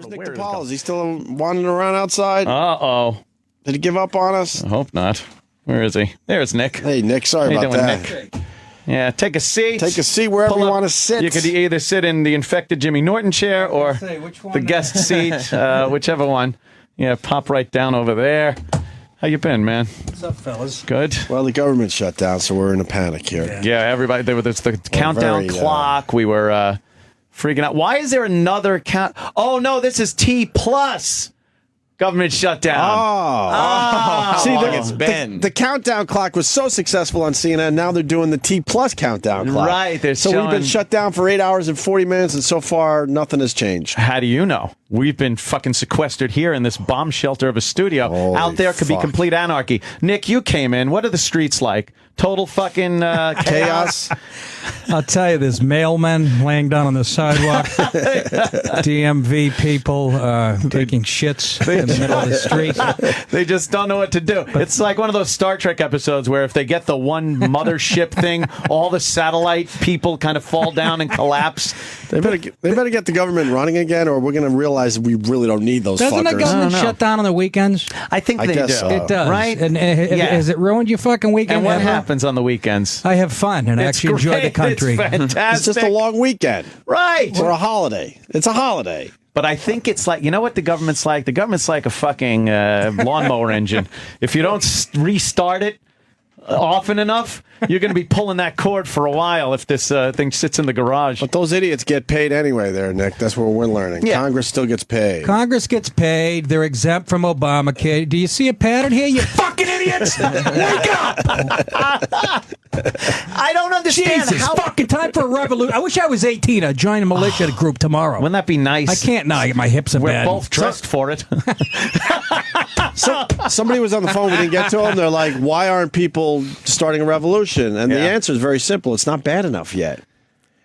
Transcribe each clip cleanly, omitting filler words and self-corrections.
Where's Nick DiPaolo? Is he still wandering around outside? Uh-oh. Did he give up on us? I hope not. Where is he? There's Nick. Hey, Nick, sorry about that. Nick? Yeah, take a seat. Take a seat wherever you want to sit. You could either sit in the infected Jimmy Norton chair or the guest seat, whichever one. Yeah, pop right down over there. How you been, man? What's up, fellas? Good. Well, the government shut down, so we're in a panic here. Yeah, everybody. There's the countdown clock. We were freaking out. Why is there another count? Oh no, this is T plus. Government shutdown. See, it's been. The countdown clock was so successful on CNN. Now they're doing the T plus countdown clock. Right. We've been shut down for 8 hours and 40 minutes, and so far nothing has changed. How do you know? We've been fucking sequestered here in this bomb shelter of a studio. Holy Out there could be complete anarchy. Nick, you came in. What are the streets like? Total fucking chaos. I'll tell you, there's mailmen laying down on the sidewalk, DMV people taking shits in the middle of the street. They just don't know what to do. It's like one of those Star Trek episodes where if they get the one mothership thing, all the satellite people kind of fall down and collapse. They better get the government running again, or we're going to realize we really don't need those Doesn't fuckers. the government shut down on the weekends? I think they do. So. It does. Right? And has it ruined your fucking weekend? And what ever? happens on the weekends? I have fun and I It's actually enjoy the great. country. It's fantastic. It's just a long weekend. Right. Or a holiday. It's a holiday. But I think it's like, you know what the government's like? The government's like a fucking lawnmower engine. If you don't restart it often enough, you're going to be pulling that cord for a while if this thing sits in the garage. But those idiots get paid anyway there, Nick. That's what we're learning. Yeah. Congress still gets paid. Congress gets paid. They're exempt from Obamacare. Do you see a pattern here, you fucking idiots? Wake up! I don't understand Jesus, how... fucking time for a revolution. I wish I was 18. I'd join a militia group tomorrow. Wouldn't that be nice? I can't now. My hips are We're bad. both dressed for it. Somebody was on the phone. We didn't get to them. They're like, why aren't people starting a revolution? And the answer is very simple. It's not bad enough yet.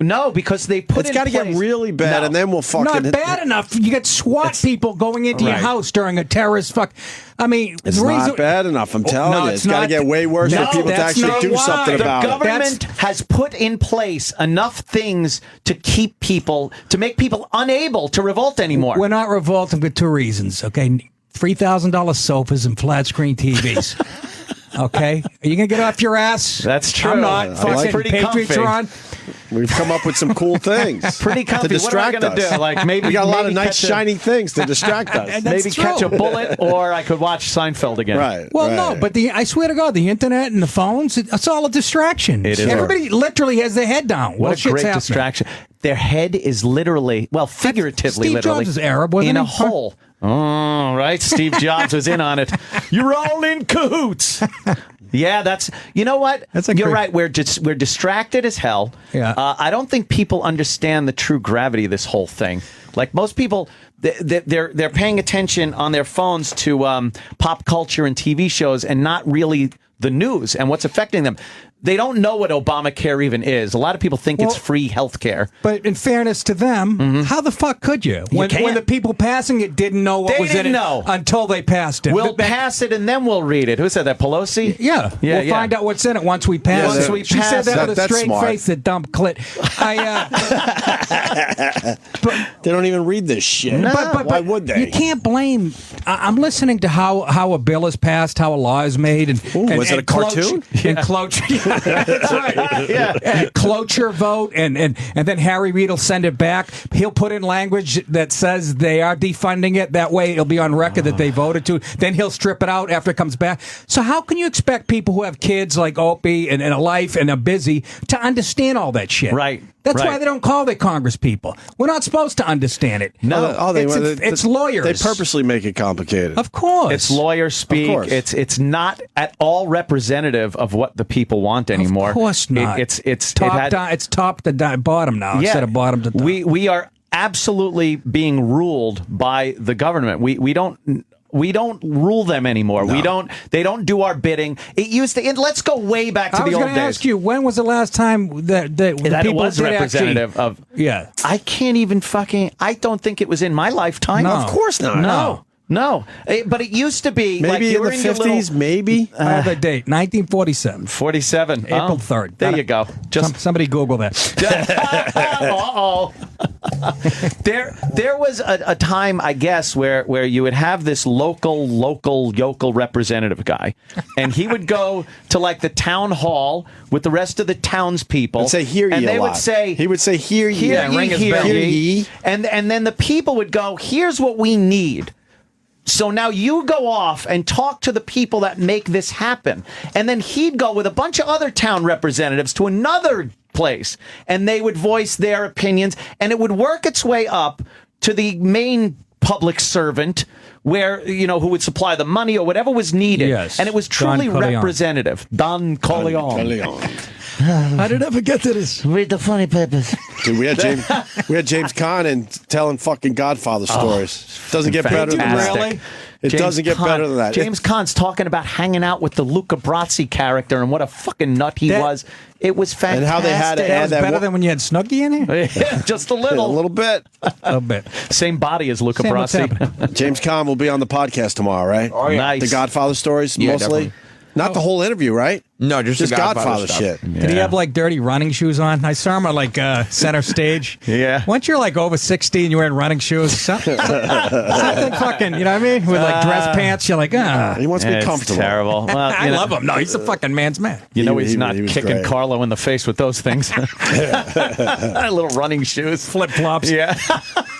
No, because they put It's got to get really bad, and then we'll fucking... Not bad enough. You get SWAT people going into your house during a terrorist fuck. I mean, It's not bad enough, I'm telling you. It's got to get way worse for people to actually do something about it. The government has put in place enough things to keep people, to make people unable to revolt anymore. We're not revolting for two reasons, okay? $3,000 sofas and flat screen TVs. Okay? Are you going to get off your ass? That's true. I'm not. It's Fucking pretty Patriots comfy. are on. We've come up with some cool things. Pretty comfy. To distract what am I going to us. do? Like maybe we got a lot of maybe nice, catch shiny things to distract us. Maybe catch a bullet, or I could watch Seinfeld again. Right. Well, right. no, but I swear to God, the internet and the phones, it's all a distraction. It is. Everybody literally has their head down. What a shit's great happening. distraction. Their head is literally, well, figuratively, Steve literally. Jobs is Arab, wasn't in he? a hole. Oh, right. Steve Jobs was in on it. You're all in cahoots. Yeah, that's. You know what? You're right. We're distracted as hell. Yeah. I don't think people understand the true gravity of this whole thing. Like most people, they're paying attention on their phones to pop culture and TV shows, and not really the news and what's affecting them. They don't know what Obamacare even is. A lot of people think it's free health care. But in fairness to them, how the fuck could you? When the people passing it didn't know what was in it until they passed it. We'll pass it and then we'll read it. Who said that? Pelosi? Yeah. We'll find out what's in it once we pass it. She said that with a straight face, the dumb clit. They don't even read this shit. No. But why would they? You can't blame. I'm listening to how a bill is passed, how a law is made, and was it a cartoon? And cloture. That's right. And cloture vote, and then Harry Reid will send it back. He'll put in language that says they are defunding it. That way, it'll be on record that they voted to. Then he'll strip it out after it comes back. So how can you expect people who have kids like Opie and a life and are busy to understand all that shit? Right. That's why they don't call their Congress people. We're not supposed to understand it. No. It's lawyers. They purposely make it complicated. Of course. It's lawyer speak. It's not at all representative of what the people want anymore. Of course not. It's top down. It's top to bottom now instead of bottom to top. We are absolutely being ruled by the government. We don't rule them anymore. No. They don't do our bidding. It used to. Let's go way back to the old days. I was going to ask you, when was the last time that the it people was did representative actually, of? Yeah, I can't even fucking. I don't think it was in my lifetime. No. Of course not. No. No, but it used to be Maybe like you in were the in your 50s, maybe. I have the date, 1947. 47. April 3rd. There you go. Just Somebody Google that. uh-oh. There was a time, I guess, where you would have this local yokel representative guy, and he would go to like the town hall with the rest of the townspeople And say, "Hear ye," and they a would lot. say, He would say, "Hear ye." "Hear ye, ring his hear bell. ye." And then the people would go, "Here's what we need." So now you go off and talk to the people that make this happen. And then he'd go with a bunch of other town representatives to another place, and they would voice their opinions, and it would work its way up to the main public servant where, who would supply the money or whatever was needed. Yes. And it was truly Don Corleone. representative. Don Corleone. I did never get to this. Read the funny papers. Dude, we had James Caan and telling fucking Godfather stories. Doesn't get better than that. Fantastic. Really? It doesn't get better than that. James Caan's talking about hanging out with the Luca Brasi character and what a fucking nut he That- was. It was fantastic. And how they had to That add was that better than when you had Snooki in here? Yeah, just a a little. little bit. A little bit. Same body as Luca Sam, what's Brasi. happening? James Caan will be on the podcast tomorrow, right? Oh, yeah. Nice. The Godfather stories, Yeah, mostly. definitely. Not the whole interview, right? No, just the Godfather stuff. shit. Did he have like dirty running shoes on? I saw him at like center stage. Yeah. Once you're like over 60 and you're wearing running shoes, something fucking, you know what I mean? With like dress pants, you're like, He wants to be It's comfortable. terrible. Well, I love him. No, he's a fucking man's man. You know He- he's he- not he was kicking great. Carlo in the face with those things. Little running shoes. Flip flops. Yeah.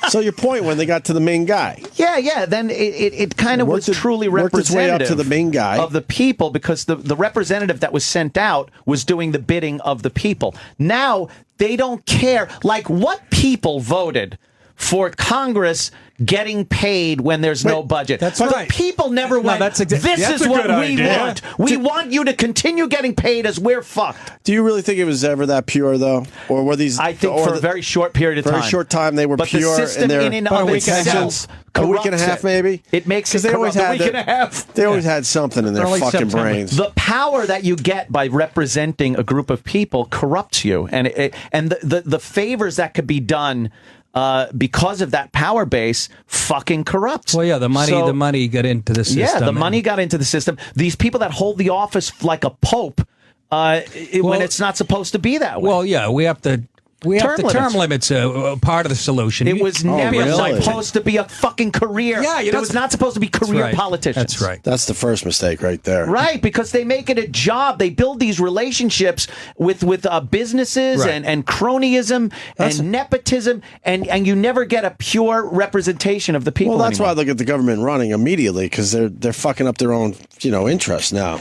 So your point when they got to the main guy. Yeah. Then it kind of was Worked truly worked its way up representative to the main guy. of the people, because the representative that was sent out was doing the bidding of the people. Now they don't care. Like, what people voted for Congress getting paid when there's no budget? that's But right. The people never went, that's this that's is a what good we idea. want. We want you to continue getting paid as we're fucked. Do you really think it was ever that pure, though? Or were these... I think or for a very short period of time. very short time they were but pure the system and they're in and about of a week and a half. itself A week and a corrupts half, it. maybe? It makes Because it they always corrupt. had A week the- and a half. They always had something in their Early fucking September. brains. The power that you get by representing a group of people corrupts you, and the favors that could be done because of that power base fucking corrupts. Well, yeah, the So- money got into the system. Yeah, the money got into the system. These people that hold the office like a pope, when it's not supposed to be that way. Well, yeah, we have to. Term limits are part of the solution. It was never really? supposed to be a fucking career. Yeah, it was not supposed to be career right. politicians. That's right. That's the first mistake right there. Right, because they make it a job. They build these relationships with businesses Right. and cronyism and nepotism, and you never get a pure representation of the people. Well, that's why I anymore. look at the government running immediately, because they're fucking up their own, interests now.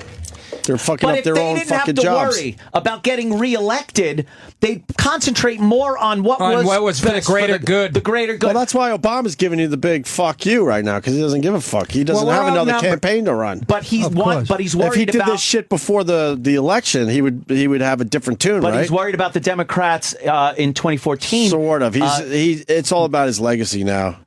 They're fucking But up if their they own didn't have fucking to jobs. worry about getting reelected, they'd concentrate more on what was for the best greater good. The greater good. Well, that's why Obama's giving you the big fuck you right now, because he doesn't give a fuck. He doesn't Well, have we're another outnumbered. campaign to run. but he's Of course. But he's worried If he did about this shit before the election, he would have a different tune, But right? he's worried about the Democrats in 2014. Sort of. It's all about his legacy now.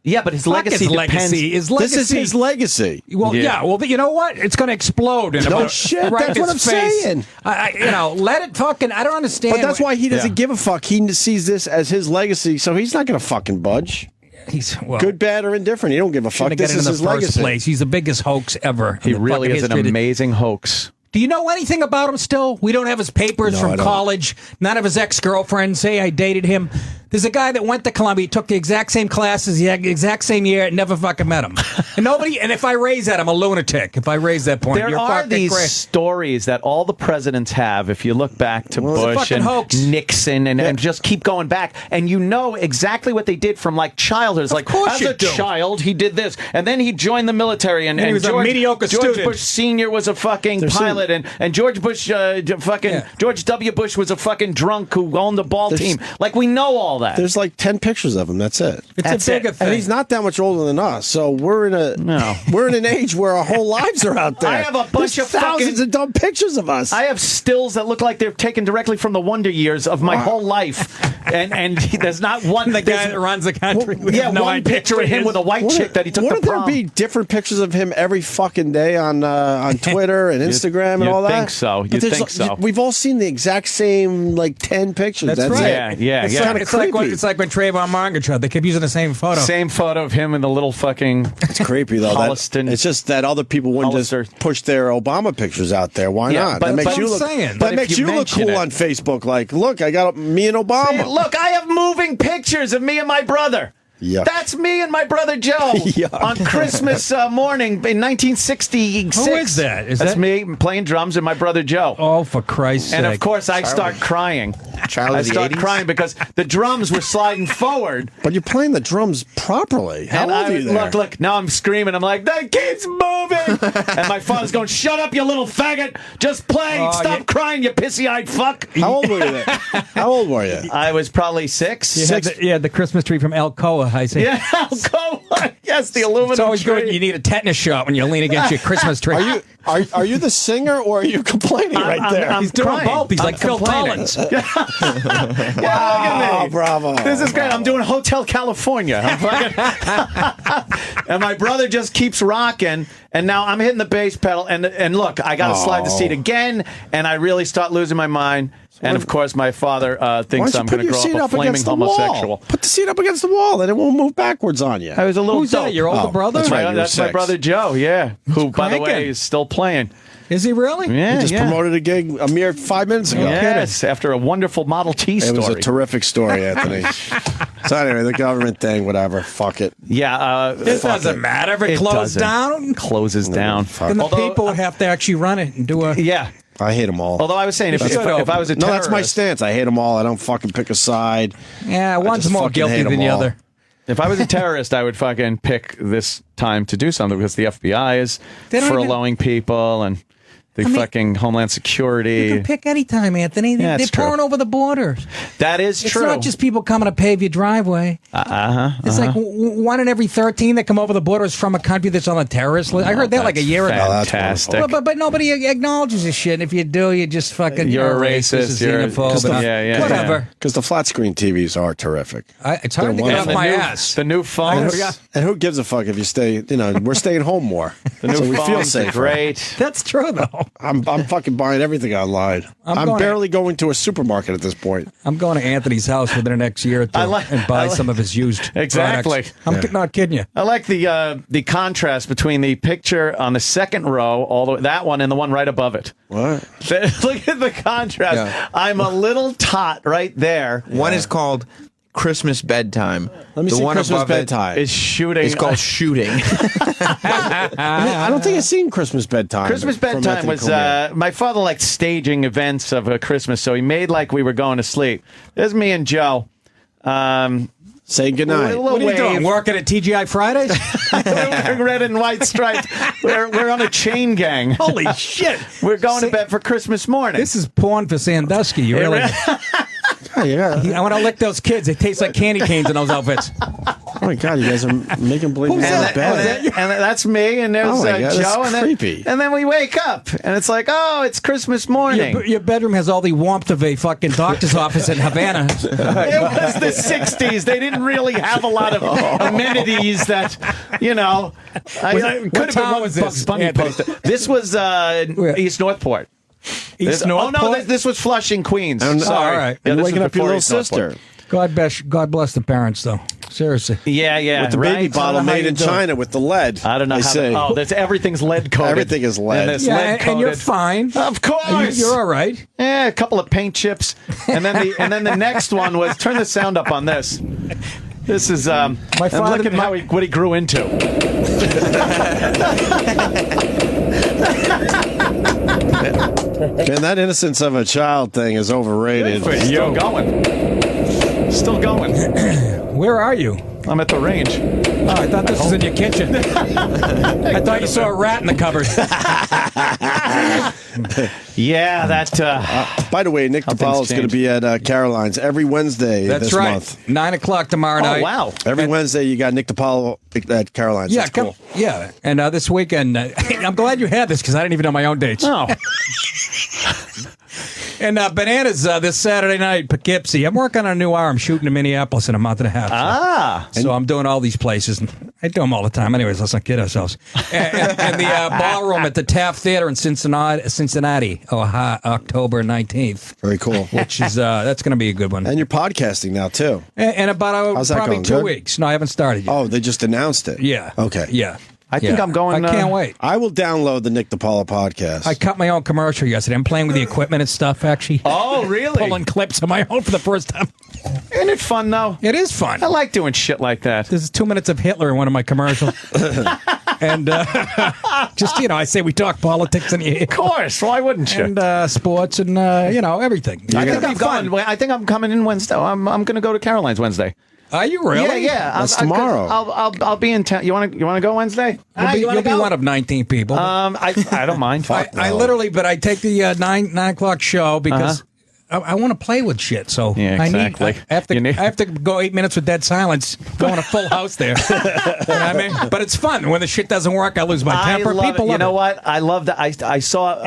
Yeah, but his Fuck legacy his depends. legacy. His legacy. This is his legacy. Well, yeah. Well, you know what? It's going to explode. In No about, shit, right that's in what his I'm face. saying. Let it fucking. I don't understand. But that's why he doesn't give a fuck. He sees this as his legacy, so he's not going to fucking budge. He's Good, bad, or indifferent. He don't give a fuck. Shouldn't have This got is in his the first legacy. place. He's the biggest hoax ever. He in the really fucking is an history. amazing hoax. Do you know anything about him still? We don't have his papers No, I from don't. college. None of his ex-girlfriends say I dated him. There's a guy that went to Columbia, took the exact same classes, the exact same year, never fucking met him. And if I raise that, I'm a lunatic. If I raise that point, There you're are fucking these crazy. stories that all the presidents have. If you look back to it's a Bush fucking and hoax. Nixon and just keep going back, and you know exactly what they did from like childhood. It's like, course as you a do. child, he did this, and then he joined the military, and he was a George, mediocre George student. Bush Sr. was a fucking pilot, and George Bush, George W. Bush was a fucking drunk who owned the ball team. Like, we know all that. There's like 10 pictures of him. That's it. It's a bigger thing. And he's not that much older than us, so we're in an age where our whole lives are out there. I have a bunch There's of thousands fucking- of dumb pictures of us. I have stills that look like they're taken directly from the Wonder Years of my whole life, and there's not one. the guy that runs the country. We Yeah, have no one idea picture who of he him is. with a white chick that he took to Wouldn't there prom. be different pictures of him every fucking day on Twitter and Instagram and you'd all that? think so. But You'd there's think so. We've all seen the exact same like 10 pictures. That's That's right. it. Yeah, It's yeah. like, kinda it's like it's like when Trayvon Martin tried. They kept using the same photo. Same photo of him in the little fucking. It's creepy though. It's just that other people wouldn't just push their Obama pictures out there. Why not? That makes you look. That makes you look cool on Facebook. Like, look, I got me and Obama. See, look, I have moving pictures of me and my brother. Yuck. That's me and my brother Joe on Christmas morning in 1966. Who is that? That's me playing drums and my brother Joe. Oh, for Christ's sake. And of course, I start crying. I start crying because the drums were sliding forward. But you're playing the drums properly. How old are you there? Look, now I'm screaming. I'm like, that keeps moving. And my father's going, shut up, you little faggot. Just play. Stop crying, you pissy-eyed fuck. How old were you there? How old were you? I was probably 6. You had the Christmas tree from Alcoa, I see. Yeah, Alcoa. Yes, the aluminum It's always tree. good. You need a tetanus shot when you lean against your Christmas tree. Are you the singer or are you complaining right there? He's doing crying. both. He's like Phil Collins. Wow, look at me. Bravo. This is great. I'm doing Hotel California. And my brother just keeps rocking. And now I'm hitting the bass pedal. And look, I got to slide the seat again. And I really start losing my mind. And of course, my father thinks I'm going to grow up a flaming homosexual. Put the seat up against the wall, and it won't move backwards on you. I was a little Who's that? Your older brother? That's right. That's my brother Joe. Yeah, who, by the way, cranking. is still playing. Is he really? Yeah, He just promoted a gig a mere 5 minutes ago. Yes, after a wonderful Model T story. It was a terrific story, Anthony. So anyway, the government thing, whatever. Fuck it. Yeah, It doesn't matter if it closed down. Closes down. Then the people would have to actually run it and do a... Yeah. I hate them all. Although I was saying, if I was a terrorist... No, that's my stance. I hate them all. I don't fucking pick a side. Yeah, one's just more fucking guilty hate than 'em the all. other. If I was a terrorist, I would fucking pick this time to do something because the FBI is They don't furloughing people and the fucking Homeland Security. You can pick any time, Anthony. Yeah, They're it's true. pouring over the borders. That is It's true. not just people coming to pave your driveway. It's like one in every 13 that come over the border is from a country that's on a terrorist list. I heard that like a year ago. Fantastic. But nobody acknowledges this shit. And if you do, you just fucking... You're a racist. You're xenophobe. yeah. Whatever. Because the flat screen TVs are terrific. It's hard to get off my ass. The new phones. And who gives a fuck if you stay, we're staying home more. The new so we phones feel are safer. great. That's true, though. I'm fucking buying everything online. I'm barely going to a supermarket at this point. I'm going to Anthony's house within the next year or two and buy some of his used Exactly. products. I'm not kidding you. I like the contrast between the picture on the second row, that one, and the one right above it. What? Look at the contrast. Yeah. I'm a little tot right there. One is called Christmas Bedtime. Let me see Christmas Bedtime. Is shooting. It's called Shooting. I don't think I've seen Christmas Bedtime. Christmas from Bedtime Anthony was Colmier. my father liked staging events of a Christmas, so he made like we were going to sleep. There's me and Joe. Saying goodnight. What are you doing? Working at TGI Fridays? Red and white striped. We're on a chain gang. Holy shit. We're going to bed for Christmas morning. This is porn for Sandusky. You really... Oh, yeah. I want to lick those kids. They taste like candy canes in those outfits. Oh my God, you guys are making believe Who's it's that? bad. And that's me, and there's Oh my God, Joe, that's and then, creepy. and then we wake up, and it's like, oh, it's Christmas morning. Your bedroom has all the warmth of a fucking doctor's office in Havana. It was the 60s. They didn't really have a lot of amenities that, What town was this, Bunny Anthony? posted. This was East Northport. East Northport? Oh, no, this was Flushing, Queens. And- Sorry. all right. Yeah, You're this waking was up your before little East Northport. sister. God bless the parents, though. Seriously. Yeah. With the right? baby bottle made in China with the lead. I don't know they how. say. Everything's lead coated. Everything is lead. And, it's Yeah, lead and you're coated. fine. Of course. You're all right. Yeah, a couple of paint chips, and then the next one was turn the sound up on this. This is and father- look at what he grew into. Man, that innocence of a child thing is overrated. Still going. Still going. Where are you? I'm at the range. Oh, I thought this was in your kitchen. I thought you saw a rat in the cupboard. Yeah, that. By the way, Nick How DiPaolo things is going to change. be at Caroline's every Wednesday That's this right. month. 9 o'clock tomorrow night. Oh wow. Every Wednesday, you got Nick DiPaolo at Caroline's. Yeah, That's cool. yeah. And this weekend, I'm glad you had this because I didn't even know my own dates. Oh. And Bananas this Saturday night, Poughkeepsie. I'm working on a new arm, shooting in Minneapolis in a month and a half. Ah. So I'm doing all these places. I do them all the time. Anyways, let's not kid ourselves. And the ballroom at the Taft Theater in Cincinnati, Ohio, October 19th. Very cool. Which is that's going to be a good one. And you're podcasting now too. And about probably 2 weeks. No, I haven't started yet. Oh, they just announced it. Yeah. Okay. Yeah. I think I'm going. I can't wait. I will download the Nick DiPaolo podcast. I cut my own commercial yesterday. I'm playing with the equipment and stuff, actually. Oh, really? Pulling clips on my own for the first time. Isn't it fun, though? It is fun. I like doing shit like that. There's 2 minutes of Hitler in one of my commercials. And just, I say we talk politics and Of course. Why wouldn't you? And sports and, everything. I think I'm coming in Wednesday. I'm going to go to Caroline's Wednesday. Are you really? Yeah. That's tomorrow. I'll be in town. You want to go Wednesday? You'll be one of 19 people. I don't mind. I literally, but I take the 9 o'clock show because I want to play with shit. So yeah, exactly. I have to go 8 minutes with dead silence, go in a full house there. You know what I mean? But it's fun. When the shit doesn't work, I lose my temper. People love it. You know what? I love that. I saw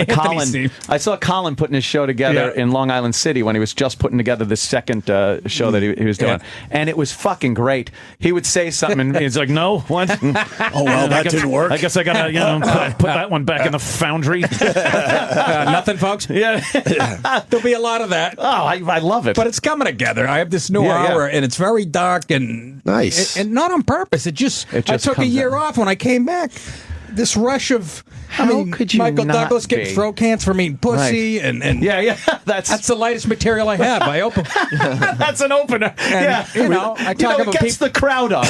Colin putting his show together in Long Island City when he was just putting together the second show that he was doing, and it was fucking great. He would say something, and he's like, "No, what? Oh well, that didn't work. I guess I gotta put that one back in the foundry." Nothing, folks. Yeah, there'll be a lot of that. Oh, I love it. But it's coming together. I have this new hour, and it's very dark and nice, and not on purpose. It just I took a year off when I came back. This rush of could you Michael not Douglas be? getting throat cancer from eating pussy and that's the lightest material I have. I open that's an opener. And, I talk about it gets the crowd up.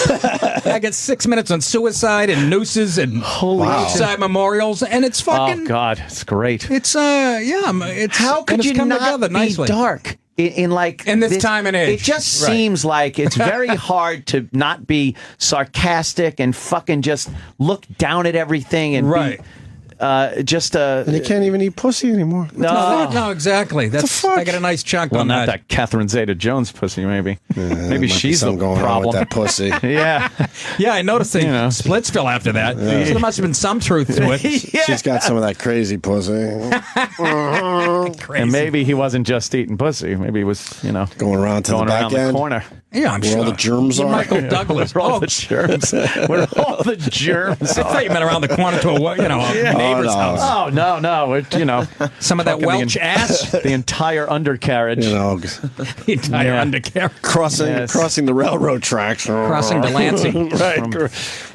I get 6 minutes on suicide and nooses and suicide memorials, and it's fucking. Oh God, it's great. It's it's how could you not be nicely. dark? In this time and age. It just seems like it's very hard to not be sarcastic and fucking just look down at everything and be and you can't even eat pussy anymore. No, exactly. That's I got a nice chunk on that. Well, not that Catherine Zeta-Jones pussy, maybe. Maybe she's the going problem on with that pussy. Yeah, I noticed they Splitsville after that. Yeah. So there must have been some truth to it. She's got some of that crazy pussy. And maybe he wasn't just eating pussy. Maybe he was, going around to the back end. The corner. Yeah, I'm sure. Where all the germs are. Michael Douglas. Where all the germs. Where all the germs I thought you meant around the corner to a neighbor's house. Oh, no. Some of that Welch ass. The entire undercarriage. The entire undercarriage. Crossing the railroad tracks. Crossing the Lansing. Right.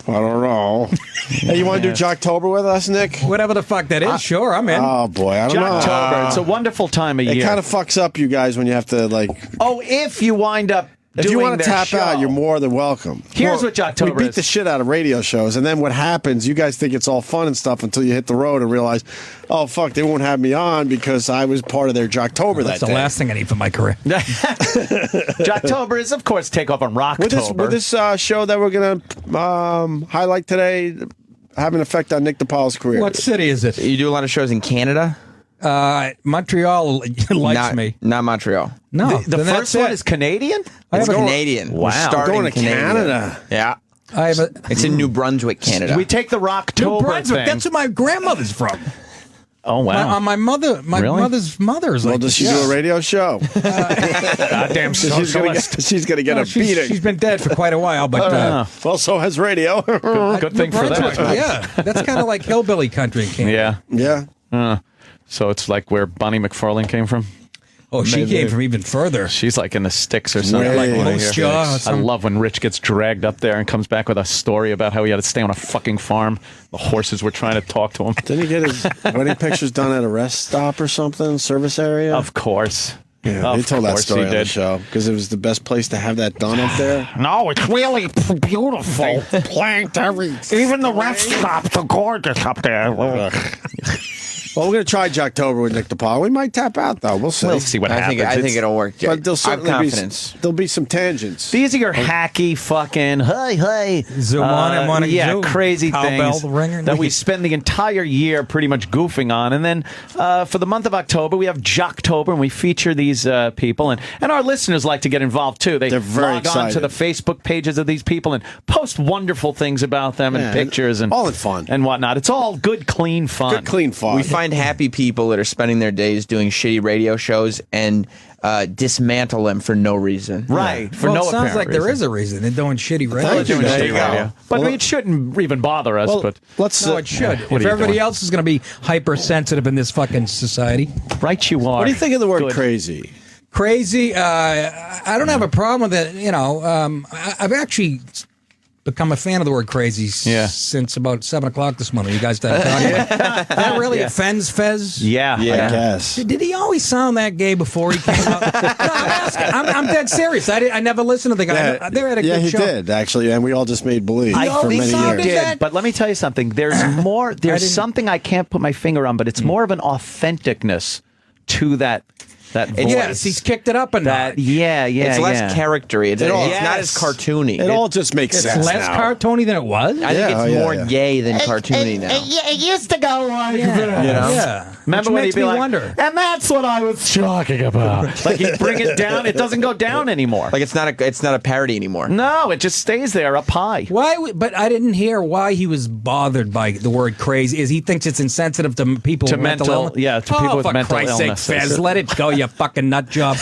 I don't know. Hey, you want to do Jocktober with us, Nick? Whatever the fuck that is, sure, I'm in. Oh, boy, I don't know. Jocktober, it's a wonderful time of year. It kind of fucks up you guys when you have to, if you wind up if you want to tap out, you're more than welcome. Here's what Jocktober is. We beat the shit out of radio shows, and then what happens, you guys think it's all fun and stuff until you hit the road and realize, oh, fuck, they won't have me on because I was part of their Jocktober that day. That's the last thing I need for my career. Jocktober is, of course, takeoff on Rocktober. Would this show that we're going to highlight today have an effect on Nick DiPaolo's career? What city is it? You do a lot of shows in Canada? Montreal likes me. Not Montreal. No. The first one is Canadian? It's Canadian. Wow. We're starting going to Canada. Yeah. It's in New Brunswick, Canada. We take the Rocktober New Brunswick. thing. That's where my grandmother's from. Oh, wow. My mother's mother's. Well, does she do a radio show? Goddamn socialist. She's going to get a beating. She's been dead for quite a while, but well, so has radio. Good thing for that. Yeah, that's kind of like hillbilly country in Canada. Yeah. So it's like where Bonnie McFarlane came from? Oh, she came from even further. She's like in the sticks or something. I love when Rich gets dragged up there and comes back with a story about how he had to stay on a fucking farm. The horses were trying to talk to him. Didn't he get his wedding pictures done at a rest stop or something, service area? Of course. Yeah, he told that story on the show because it was the best place to have that done up there. No, it's really beautiful. Planked everything. Even the rest stops are gorgeous up there. Well, we're going to try Jocktober with Nick DiPaolo. We might tap out, though. We'll see. We'll see what happens. I think it'll work. But there'll certainly confidence. there'll be some tangents. These are your hacky fucking, hey. Zoom on and one zoom. Crazy things ringer. that we spend the entire year pretty much goofing on. And then for the month of October, we have Jocktober, and we feature these people. And our listeners like to get involved, too. They're very log on to the Facebook pages of these people and post wonderful things about them and pictures. And all in fun. And whatnot. It's all good, clean fun. Good, clean fun. We find happy people that are spending their days doing shitty radio shows, and dismantle him for no reason. Right. For no it sounds like there is a reason. They're doing shitty radio. There you go. But it shouldn't even bother us. But it should. If everybody else is going to be hypersensitive in this fucking society. Right you are. What do you think of the word crazy? Crazy, I don't have a problem with it. You know, I've actually become a fan of the word crazy since about 7 o'clock this morning. You guys started talking about that. Really offends Fez? Yeah, I guess. Did he always sound that gay before he came out? No, I'm dead serious. I never listened to the guy. They had a good show. Yeah, he did, actually, and we all just made believe for many years. Did, but let me tell you something. There's more. There's something I can't put my finger on, but it's more of an authenticness to that voice. Yes, he's kicked it up a notch. It's less charactery. It's not as cartoony. It all just makes sense. It's less cartoony than it was. I think it's more gay than cartoony now. It used to go like Remember when he'd be like, and that's what I was talking about. Like he'd bring it down. It doesn't go down anymore. Like it's not a parody anymore. No, it just stays there up high. Why? But I didn't hear why he was bothered by the word crazy. Is he thinks it's insensitive to people with mental illness? Yeah, to people with mental illness. For Christ's sake, Fez, let it go, you fucking nut job.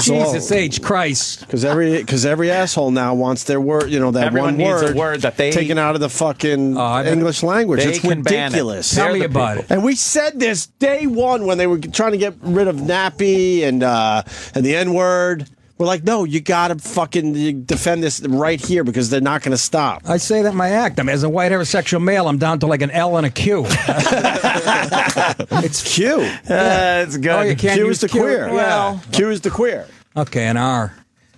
Jesus H. Christ. Because every asshole now wants their word, that everyone one needs a word that they taken out of the fucking English language. It's ridiculous. Tell me about it. And we said this day one when they were trying to get rid of nappy and the N-word. We're like, no, you got to fucking defend this right here because they're not going to stop. I say that in my act. As a white heterosexual male, I'm down to like an L and a Q. It's Q. It's good. Oh, you can't Q use is the Q. queer. Well, Q is the queer. Okay, an R.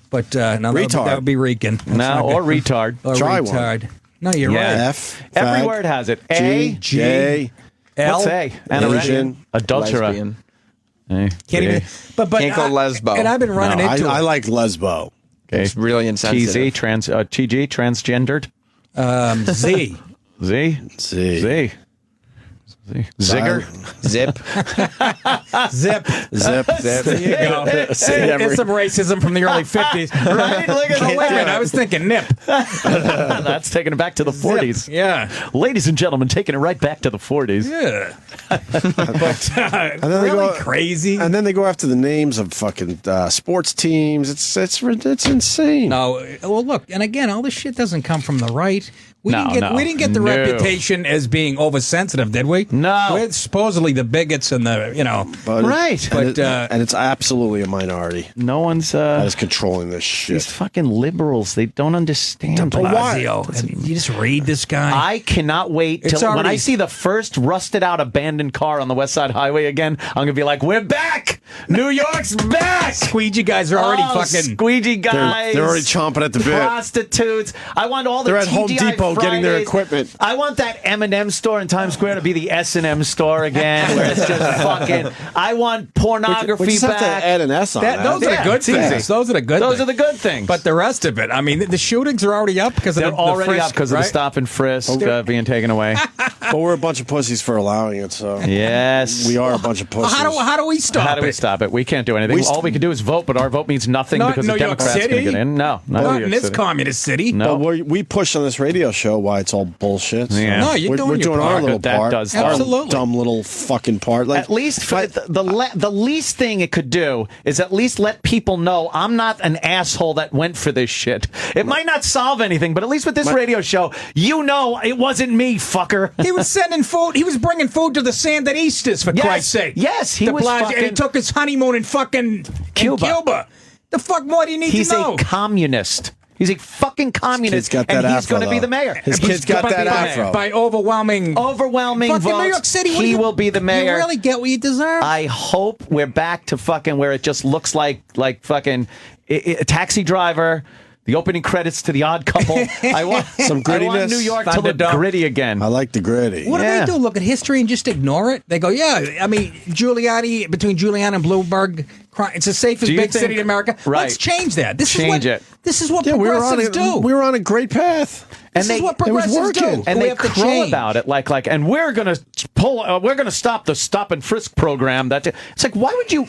But no, that would be Rican. Or retard. Or Try retard. one. No, you're right. F. Every fag, word has it. G, J, L. What's A? Asian. Adulterer. Can't even. But can't go lesbo. And I've been running into it. I like lesbo. Okay. It's really insensitive. TG, transgendered. Z. Z. Zigger. Zip. Zip. There you go. It's some racism from the early 50s. Right? Look at wait a minute. I was thinking nip. That's taking it back to the 40s. Yeah. Ladies and gentlemen, taking it right back to the 40s. Yeah. And then really they go crazy. And then they go after the names of fucking sports teams. It's insane. No, well, look, and again, all this shit doesn't come from the right. We didn't get the reputation as being oversensitive, did we? No. We're supposedly the bigots and the, right. But and it's absolutely a minority. No one's that is controlling this shit. These fucking liberals, they don't understand. You just read this guy. I cannot wait till when I see the first rusted out abandoned car on the West Side Highway again, I'm going to be like, we're back! New York's back! Squeegee guys are already fucking... Squeegee guys. They're already chomping at the bit. Prostitutes. I want all the They're at Home TGI Depot getting their equipment. I want that M&M store in Times Square to be the S&M store again, where it's just fucking... I want pornography we just back. Have to add an S on that. Those are the good things. Those are the good things. Those are the good things. But the rest of it, I mean, the shootings are already up because they're of already up because of the stop and frisk being taken away. But we're a bunch of pussies for allowing it, so... Yes. We are a bunch of pussies. How do we stop it? How do we stop it? We can't do anything. All we can do is vote, but our vote means nothing because the Democrats can get in. No, not in this communist city. No. But we push on this radio show why it's all bullshit. So No, you're doing we're doing our little part. Absolutely. Our dumb little fucking part. At least the least thing it could do is at least let people know I'm not an asshole that went for this shit. It might not solve anything, but at least with this radio show, it wasn't me, fucker. He was sending food. He was bringing food to the Sandinistas, for Christ's sake. Yes, he was fucking... And he took his honeymoon in fucking Cuba. The fuck more do you need to know? He's a communist. He's a fucking communist, and he's going to be the mayor. His kid's got that afro. By overwhelming votes, New York City, he will be the mayor. You really get what you deserve? I hope we're back to fucking where it just looks like fucking a taxi driver. The opening credits to The Odd Couple. I want some grittiness. I want New York to look gritty again. I like the gritty. What do they do? Look at history and just ignore it? They go, between Giuliani and Bloomberg, it's the safest big city in America. Right. Let's change that. This is what progressives do. We were on a great path. This is what progressives do. And we they have to crow change about it and we're going to stop the stop and frisk program. It's like, why would you...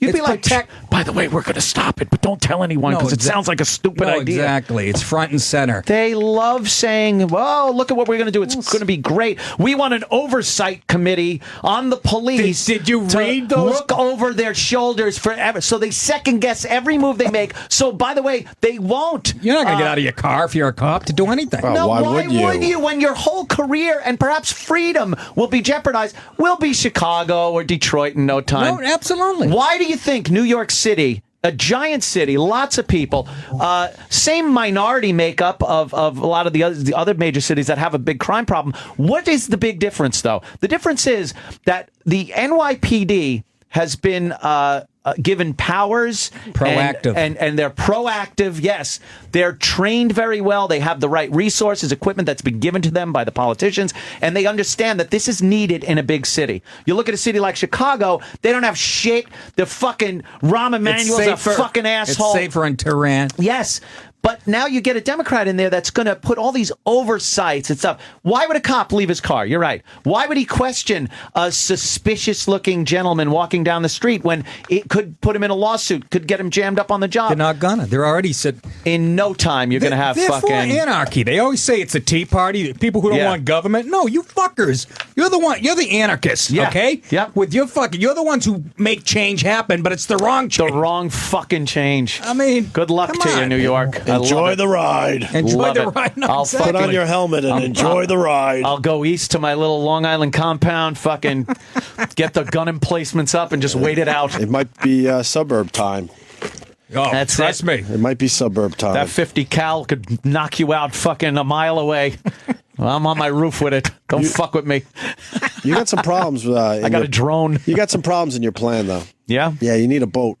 You'd It's be like, by the way, we're going to stop it, but don't tell anyone because it sounds like a stupid idea. Exactly. It's front and center. They love saying, well, look at what we're going to do. It's going to be great. We want an oversight committee on the police. Did you read those? Look over their shoulders forever. So they second guess every move they make. So, by the way, they won't. You're not going to get out of your car if you're a cop to do anything. Well, why would you? When your whole career and perhaps freedom will be jeopardized? We'll be Chicago or Detroit in no time. No, absolutely. Why do you think New York City, a giant city, lots of people, same minority makeup of a lot of the other major cities that have a big crime problem? What is the big difference, though? The difference is that the NYPD has been given powers, proactive, and they're proactive. Yes, they're trained very well. They have the right resources, equipment that's been given to them by the politicians, and they understand that this is needed in a big city. You look at a city like Chicago; they don't have shit. The fucking Rahm Emanuel's a fucking asshole. It's safer in Tehran. Yes. But now you get a Democrat in there that's going to put all these oversights and stuff. Why would a cop leave his car? You're right. Why would he question a suspicious-looking gentleman walking down the street when it could put him in a lawsuit, could get him jammed up on the job? They're not gonna. They're already said. In no time, you're going to have they're fucking... for anarchy. They always say it's the Tea Party, people who don't want government. No, you fuckers. You're the one. You're the anarchists, okay? Yeah. With your fucking... You're the ones who make change happen, but it's the wrong change. The wrong fucking change. I mean... Good luck to you, New York. Enjoy the ride. Enjoy the ride. No, I'll put on your helmet and enjoy the ride. I'll go east to my little Long Island compound, fucking get the gun emplacements up and just wait it out. It might be suburb time. Oh, That's trust me. It might be suburb time. That 50 cal could knock you out fucking a mile away. I'm on my roof with it. Don't fuck with me. You got some problems. I got a drone. You got some problems in your plan, though. Yeah? Yeah, you need a boat.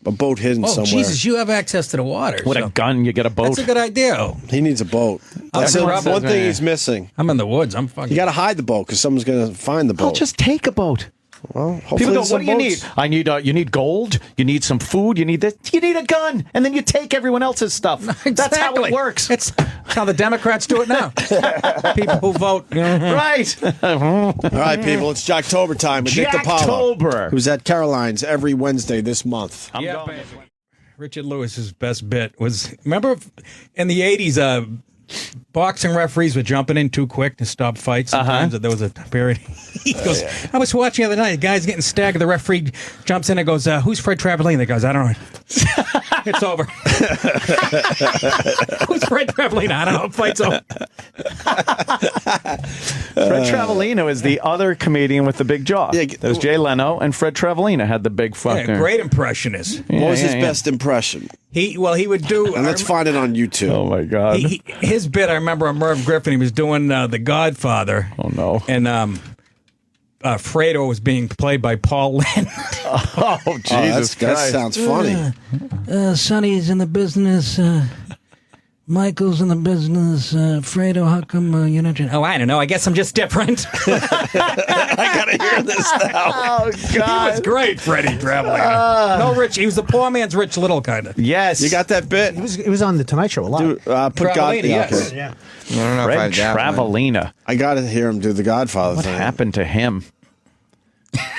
A boat hidden somewhere. Jesus, you have access to the water. With a gun, you get a boat. That's a good idea. He needs a boat. That's one thing he's missing. I'm in the woods. I'm fucking... You got to hide the boat because someone's going to find the boat. I'll just take a boat. Well, hopefully people go, there's what do some you boats." need? I need you need gold. You need some food. You need this. You need a gun, and then you take everyone else's stuff. Exactly. That's how it works. It's how the Democrats do it now. People who vote. Right. All right, people, it's Jocktober time with Nick DiPaolo, Jocktober. who's at Caroline's every Wednesday this month. I'm going. Richard Lewis's best bit was, remember in the 80s, boxing referees were jumping in too quick to stop fights sometimes. There was a period. He goes, I was watching the other night, the guy's getting staggered. The referee jumps in and goes, who's Fred Travelina? He goes, I don't know. It's over. Who's Fred Travelina? I don't know. Fight's over. Fred Travelina is the other comedian with the big jaw. Yeah, That was Jay Leno, and Fred Travelina had the big fucking... Yeah, great impressionist. What was his best impression? He would do... And let's find it on YouTube. Oh, my God. His bit, I remember on Merv Griffin, he was doing The Godfather. Oh, no. And Fredo was being played by Paul Lynde. Oh, Jesus That Christ. sounds funny. Sonny's in the business. Michael's in the business. Fredo, how come you're not? Oh, I don't know. I guess I'm just different. I got to hear this now. Oh, God. He was great, Freddie Travelina. No, Rich. He was the poor man's Rich Little, kind of. Yes. You got that bit? It was on the Tonight Show a lot. Dude, put God. Travelina, yes. Okay. Yeah. I don't know if Fred I've got one. Travelina. I got to hear him do the Godfather What thing. happened to him?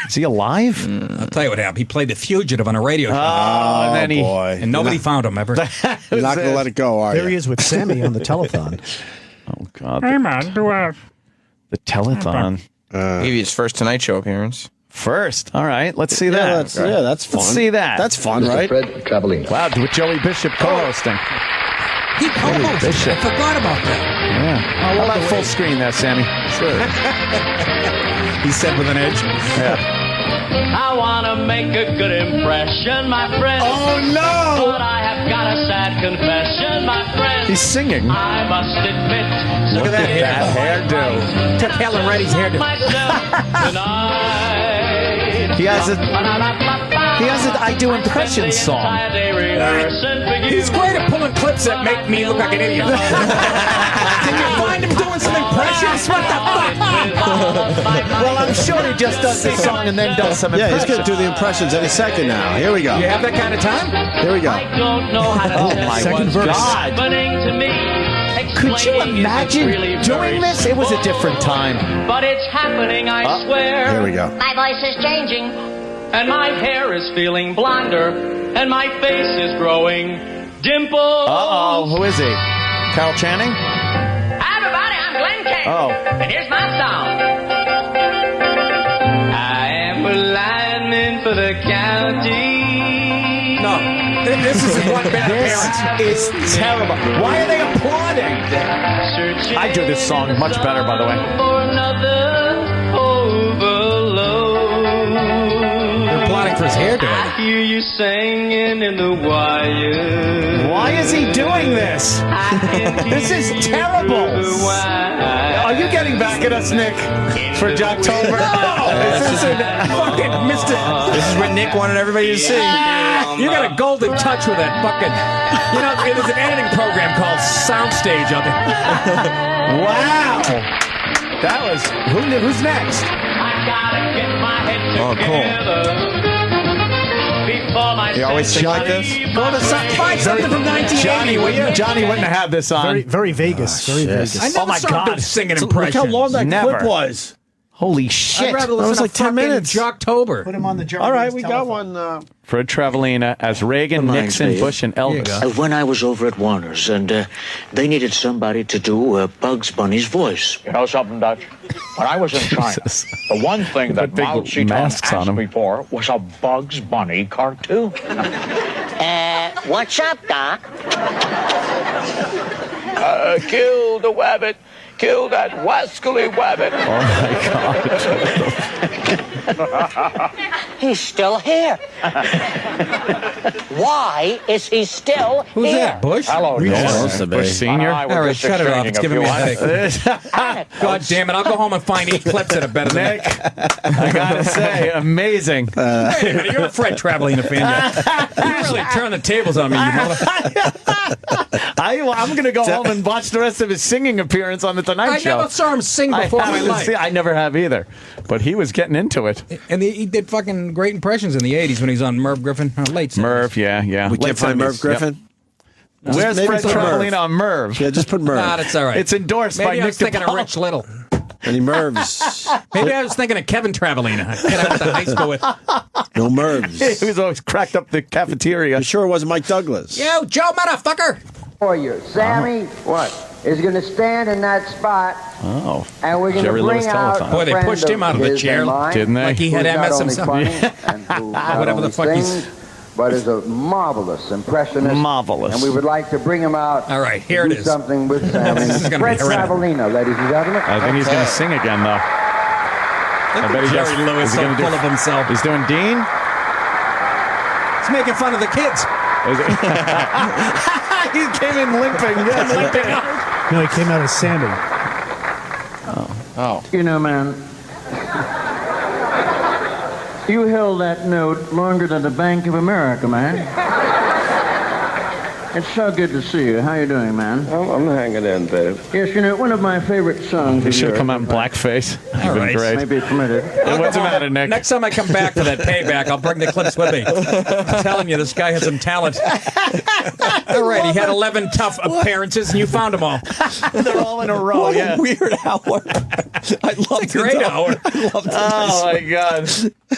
Is he alive? I'll tell you what happened. He played the fugitive on a radio show. And then he... boy. And nobody found him ever. You're not going to let it go, are you? There he is with Sammy on the telethon. Oh, God. Hey, man, The telethon. Maybe his first Tonight Show appearance. First. All right. Let's see Yeah, that. that's fun. Let's see that. That's fun, right? Fred Travelina. Wow, with Joey Bishop co-hosting. he co-hosted. I forgot about that. Yeah. Oh, we'll have full screen there, Sammy. Sure. He said with an edge. Yeah. I wanna make a good impression, my friend. Oh, no! But I have got a sad confession, my friend. He's singing. I must admit. Look at that hair. hairdo. Took Helen Reddy's hairdo. Myself tonight. He has a I Do Impressions song. He's great at pulling clips that make me look like an idiot. Can you find him doing some impressions? What the fuck? Well, I'm sure he just does the song and then does some Yeah, he's impressions. going to do the impressions any second now. Here we go. You have that kind of time? Here we go. I don't know how to Oh, tell my what's God. happening to me. Could you Explaining imagine isn't really doing very this? It was a simple. different time. But it's happening, I swear. Here we go. My voice is changing. and my hair is feeling blonder, and my face is growing dimples. Uh-oh, who is he? Carol Channing? Everybody, I'm Glenn King. Oh. And here's my song. I am a lineman for the county. No, this is one bad appearance. This is terrible. Why are they applauding? I do this song much better, by the way. For another overload. They're applauding for his hair doing I it. hear you singing in the wire. Why is he doing this? This is terrible. Are you getting back at us, Nick, for Jocktober? No! This is fucking Mr. This is what Nick wanted everybody to see. You got a golden touch with that fucking. You know, there's an editing program called Soundstage out there. Wow. That was... Who's next? I gotta get my head together. Before my You always sing like this? Go to find something from 1980, will you? Johnny wouldn't have had this on. Very Vegas. Very Vegas. I never my saw God. him singing Look impressions. how long that Never. clip was. Holy shit. I'd rather That listen was to like 10 fucking minutes. Jocktober. Put him on the German. All right, we got one. Fred Travellina as Reagan, Nixon, Bush, and Elvis. When I was over at Warner's, and they needed somebody to do Bugs Bunny's voice. You know something, Dutch? When I was in China, the one thing that big Mao Zedong masks on asked them. me for was a Bugs Bunny cartoon. What's up, Doc? Kill the wabbit. Kill that wascally wabbit. Oh, my God. He's still here. Why is he still Who's here? that, Bush? Hello, George. Bush Senior? I was All right, just shut it off. It's exchanging giving me a a few headache. God damn it. I'll go home and find 8 clips that are better than Nick, that. I gotta say, amazing. Wait a minute, you're a Fred Travellina fan. You really turn the tables on me, you mother. I'm gonna go home and watch the rest of his singing appearance on the Tonight I Show. never saw him sing before in my life. I never have either, but he was getting into it. And he did fucking great impressions in the 80s when he was on Merv Griffin. Late 70s. Merv, yeah. We can't Late find 70s, Merv Griffin. Yep. Where's maybe Fred put Merv. Travellina on Merv? Yeah, just put Merv. Nah, that's all right. It's endorsed Maybe by I Nick was thinking of DiPaolo. Rich Little. Any Mervs? Maybe I was thinking of Kevin Travellina. Kid I went to high school with. No Mervs. He was always cracked up the cafeteria. You sure it wasn't Mike Douglas? Yo, Joe, motherfucker! For you, Sammy. What is going to stand in that spot? Oh, And we're going to Jerry bring Lewis out telethon. Boy, they pushed him out of the chair, didn't they? Like he had MS who's himself. not only funny and who not Whatever the only fuck he's- sings, but is a marvelous impressionist. Marvelous. And we would like to bring him out. All right, here to it do is. something with Sammy. This is gonna be Fred horrific. Travellina, ladies and gentlemen. I think he's going to sing again, though. I bet he Jerry does. Lewis Is he so gonna full of himself. He's doing Dean? He's making fun of the kids. He came in limping. Yes, limping out. No, he came out as Sammy. Oh. You know, man, you held that note longer than the Bank of America, man. It's so good to see you. How you doing, man? I'm hanging in, babe. Yes, you know, one of my favorite songs. He of should have yours, come out in blackface. All right. Great. Maybe permitted. What's the matter, Nick? Next time I come back for that payback, I'll bring the clips with me. I'm telling you, this guy has some talent. All right, he had 11 tough appearances, and you found them all. They're all in a row. What Yeah. a weird hour. I love It's a great hour. I love Oh my God.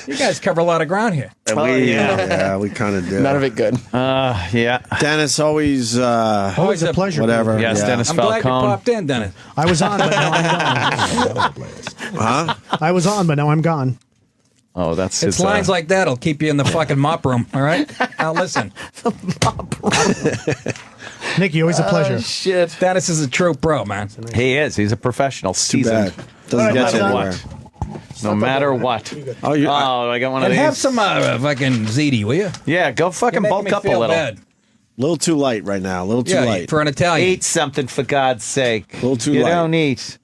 You guys cover a lot of ground here. yeah, we kind of do. None of it good. Yeah. Dennis, always Always a pleasure. whatever. Yes, yeah. Dennis I'm glad you Falcone. popped in, Dennis. I was on, but now I'm gone. Huh? I was on, but now I'm gone. Oh, that's It's his. lines like that'll keep you in the fucking mop room, all right? Now listen. Nicky, always a pleasure. Shit. Dennis is a true pro, man. He is. He's a professional. Seasoned. bad. Doesn't No get you matter anywhere. what. No matter what. Oh, you. I got one of And these. have some fucking ziti, will you? Yeah, go fucking You're making bulk me up a feel little. bad. little too light right now. A little too Yeah, light. for an Italian. Eat something for God's sake. A little too you light. don't eat.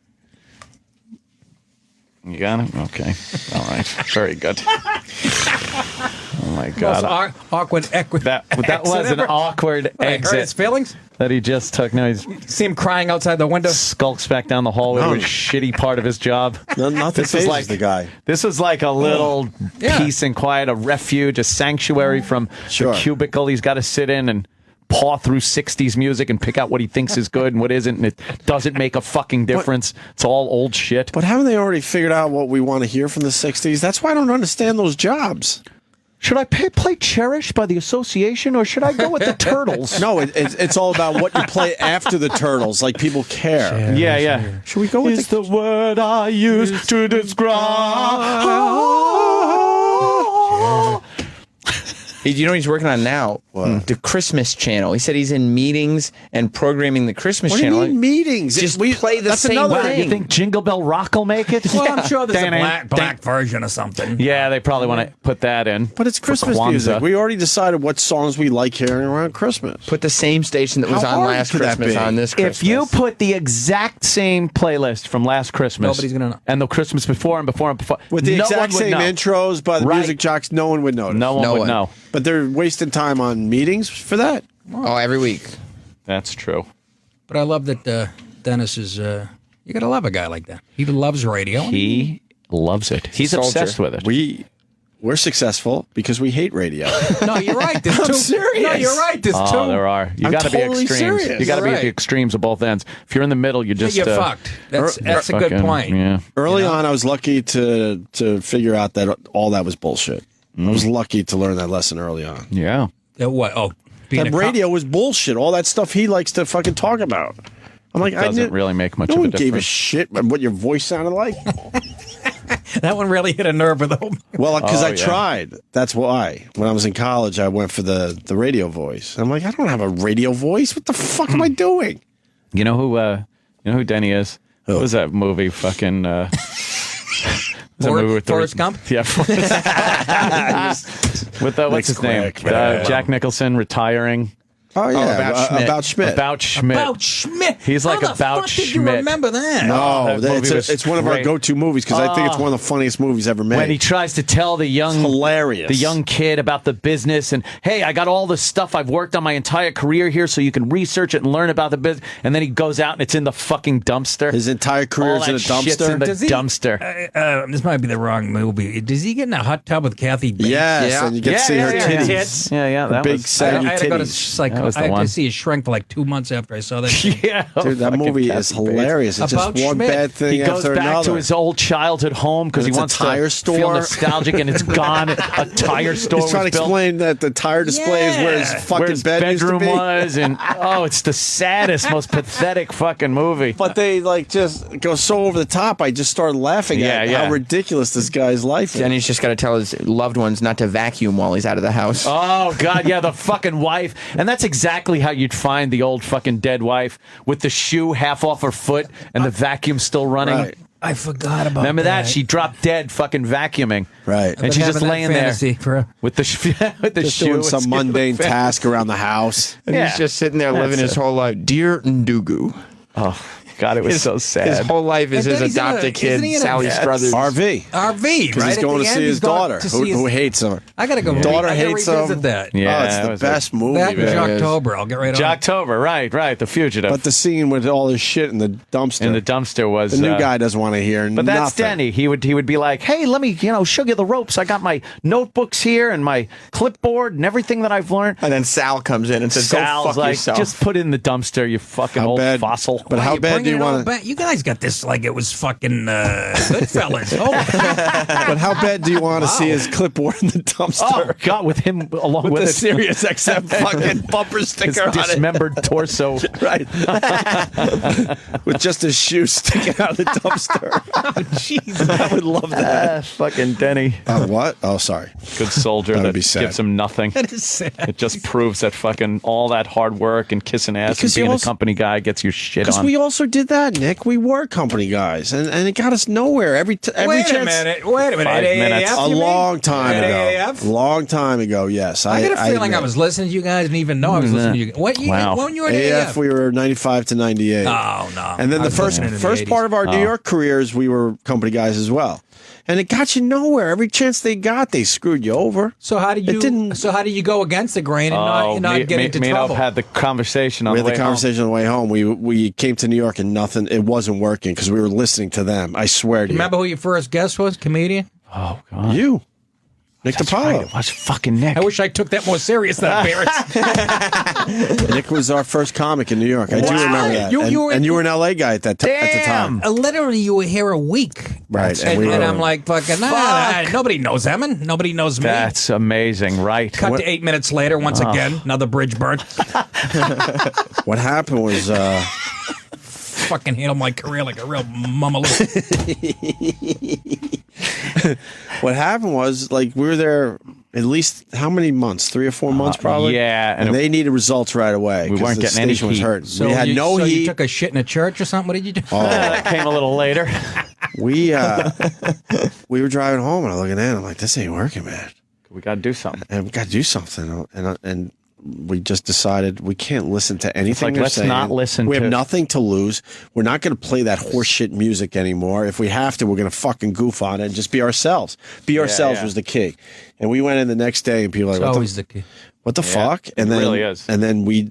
You got it? Okay. All right. Very good. Oh my Most God. awkward That exit was an ever. awkward I hurt his exit feelings. that he just took. Now he's See him crying outside the window. skulks back down the hallway to a shitty part of his job. Nothing This is phases like the guy. This was like a little Yeah. peace and quiet, a refuge, a sanctuary from Sure. the cubicle he's got to sit in and paw through 60s music and pick out what he thinks is good and what isn't, and it doesn't make a fucking difference. It's all old shit. But haven't they already figured out what we want to hear from the 60s? That's why I don't understand those jobs. Should I play Cherish by the Association, or should I go with the Turtles? No, it's all about what you play after the Turtles. Like, people care. Yeah. Should we go with Is the word I use to describe? You know what he's working on now? The Christmas channel. He said he's in meetings and programming the Christmas What do channel. you mean meetings? Just play the same thing. You think Jingle Bell Rock will make it? Well, I'm sure there's a black version or something. Yeah, they probably want to put that in. But it's Christmas music. We already decided what songs we like hearing around Christmas. Put the same station that was How on hard last could that Christmas be? on this Christmas. If you put the exact same playlist from last Christmas, Nobody's gonna know. And the Christmas before and before and before, With the no exact one would same know. intros by the Right. music jocks, no one would notice. No one would know. But they're wasting time on meetings for that. Oh, every week. That's true. But I love that Dennis is. You gotta love a guy like that. He loves radio. He loves it. He's obsessed with it. We're successful because we hate radio. No, you're right. There's I'm two. serious. No, you're right. There's two. Oh, there are. You I'm got to totally be extremes. serious. You got to be You're at the right. extremes of both ends. If you're in the middle, you're just You're fucked. That's a good fucking- point. Yeah. Early on, I was lucky to figure out that all that was bullshit. I was lucky to learn that lesson early on. Yeah. What? Oh, being That a radio was bullshit. All that stuff he likes to fucking talk about. I'm like, Doesn't really make much no of a one gave a difference. shit what your voice sounded like. That one really hit a nerve with him. Well, because Oh, I yeah. tried. That's why. When I was in college, I went for the radio voice. I'm like, I don't have a radio voice. What the fuck am I doing? You know who Denny is? What was that movie? Fucking. Was that movie with Forrest Gump? Yeah. With what's his name? Jack Nicholson retiring. Oh yeah, About Schmidt. about Schmidt. About Schmidt. He's like How the about fuck did Schmidt. you remember that? No, that movie was it's one of our great. go-to movies because I think it's one of the funniest movies ever made. When he tries to tell the young, hilarious. the young kid about the business, and hey, I got all this stuff I've worked on my entire career here, so you can research it and learn about the business. And then he goes out and it's in the fucking dumpster. His entire career All is in a that shit's in dumpster. the dumpster. This might be the wrong movie. Does he get in a hot tub with Kathy Bates? Yes, Yeah. and you get to see her titties. Yeah, Her that big was saggy I had to go to titties. like That was the I had one. to see a shrink for like 2 months after I saw that. Yeah, Dude, that fucking movie Kathy is Bates. hilarious. It's About just one Schmidt. bad thing He goes after back another. to his old childhood home because he And it's a wants tire to store. feel nostalgic, and it's gone. A tire store. He's trying was to built explain that the tire display is where his fucking where his bed used to bedroom be. was, and it's the saddest, most pathetic fucking movie. But they like just go so over the top. I just started laughing at how ridiculous this guy's life is. Denny's just got to tell his loved ones not to vacuum while he's out of the house. Oh, God, yeah, the fucking wife. And that's exactly how you'd find the old fucking dead wife with the shoe half off her foot and the vacuum still running. Right. I forgot about Remember that? She dropped dead fucking vacuuming. Right. And she's just laying there with the, with the Just shoe. doing It's some good mundane for task around the house. And he's just sitting there living his whole life. Dear Ndugu. Oh, God, it was so sad. His whole life is And his then he's in adopted a- kid, isn't he in a- Sally Yes. Struthers. RV. RV, Because right? he's At going the to end, see he's his going daughter, to see his- who hates him. I gotta go. Daughter I gotta hates revisit him. that. Yeah, Oh, it's that the was best movie. That and man. Jocktober. I'll get right on. Jocktober, right, The Fugitive. But the scene with all his shit in the dumpster. in the dumpster was the new guy doesn't want to hear But that's nothing. Denny. He would be like, "Hey, let me show you the ropes. I got my notebooks here and my clipboard and everything that I've learned." And then Sal comes in and says, "Go Sal's fuck like, yourself." "Just put it in the dumpster, you fucking How old bad- fossil." But how bad do you want to? You guys got this like it was fucking Goodfellas. Oh, But how bad do you want to see his clipboard in the dumpster? Oh God, with him along with with the it. Sirius XM fucking bumper His sticker on it. dismembered torso. Right. With just his shoe sticking out of the dumpster. jeez. I would love that. Fucking Denny. What? Oh, sorry. Good soldier That that, would be sad. gives him nothing. That is sad. It just proves that fucking all that hard work and kissing ass Because and being you also- a company guy gets your shit Because on. we also did that, Nick. We were company guys, and it got us nowhere. Every Wait chance. a minute. Wait a minute. 5 minutes. AAF, A you mean? long time ago. AAF? Long time ago, yes. I got a feeling I admit. was listening to you guys and even know I was listening to you. What you? Wow. When you were in AF, AAF? we were 95 to 98. Oh no. And then I the was first listening in the 80s. part of our New York careers, we were company guys as well. And it got you nowhere. Every chance they got, they screwed you over. So how did It you? didn't- So how did you go against the grain and not get into me trouble? and Op had the conversation on We the had way the conversation on the way home. We came to New York and nothing. It wasn't working because we were listening to them. I swear to you. Remember who your first guest was? Comedian. home. Oh God. You. Nick DiPaolo. Right, it was fucking Nick. I wish I took that more serious than Barrett's. Nick was our first comic in New York. I do remember that. And you were an LA guy at that at the time. Literally, you were here a week. Right. And I'm like, fucking, nobody knows Emin. Nobody knows me. That's amazing, right? Cut to 8 minutes later, once again, another bridge burnt. What happened was... fucking handle my career like a real mummaloo. What happened was, like, we were there at least how many months? 3 or 4 months, probably. Yeah, and they neaded results right away. We weren't the getting any station was heat. hurting. So we had no heat. You took a shit in a church or something? What did you do? Oh. That came a little later. We were driving home, and I look at that, I'm like, this ain't working, man. We got to do something. And we got to do something. And we just decided we can't listen to anything. Like, let's not listen. We have nothing to lose. We're not going to play that horseshit music anymore. If we have to, we're going to fucking goof on it and just be ourselves. Be ourselves was the key. And we went in the next day, and people were like, it's always the key. What the fuck? And then, really is. And then we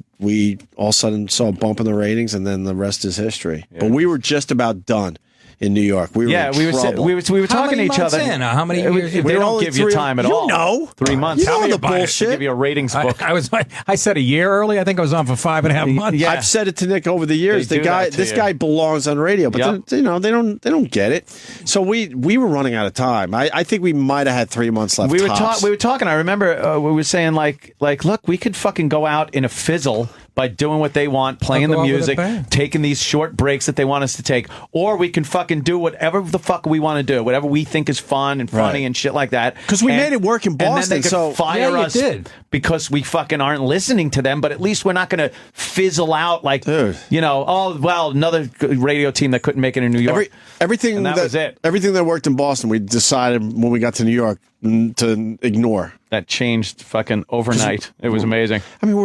all of a sudden saw a bump in the ratings, and then the rest is history. Yeah. But we were just about done in New York. We were in trouble. we were talking to each other. How many years? They don't give you time at all. You know. 3 months. You know the bullshit. They give you a ratings book. I said a year early. I think I was on for 5.5 months. Yeah. I've said it to Nick over the years. This guy belongs on radio, but they don't get it. So we were running out of time. I think we might have had 3 months left. We were talking. I remember we were saying like, look, we could fucking go out in a fizzle by doing what they want, playing the music, taking these short breaks that they want us to take, or we can fucking do whatever the fuck we want to do, whatever we think is fun and funny and shit like that. Because we made it work in Boston, and then they could fire us because we fucking aren't listening to them. But at least we're not going to fizzle out like, another radio team that couldn't make it in New York. Everything that was it. Everything that worked in Boston, we decided when we got to New York to ignore. That changed fucking overnight. It was amazing. I mean,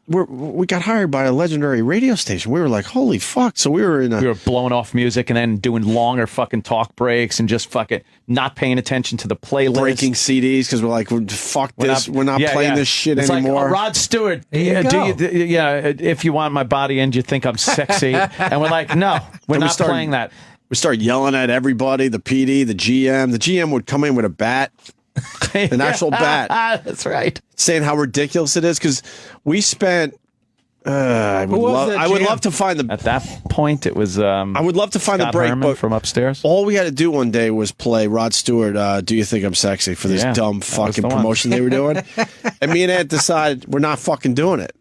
we got hired by a legendary radio station. We were like, holy fuck! So we were blowing off music and then doing longer fucking talk breaks and just fucking not paying attention to the playlist, breaking CDs because we're like, fuck this. We're not playing this shit anymore. Like, Rod Stewart, if you want my body and you think I'm sexy, and we're like, no, we're not playing that. We started yelling at everybody, the PD, the GM. The GM would come in with a bat. An actual bat. That's right. Saying how ridiculous it is because we spent. I would love to find the. At that point, it was. I would love to find Scott the break, Herman but from upstairs. All we had to do one day was play Rod Stewart. Do you think I'm sexy for this dumb fucking promotion they were doing? And me and Ed decided we're not fucking doing it.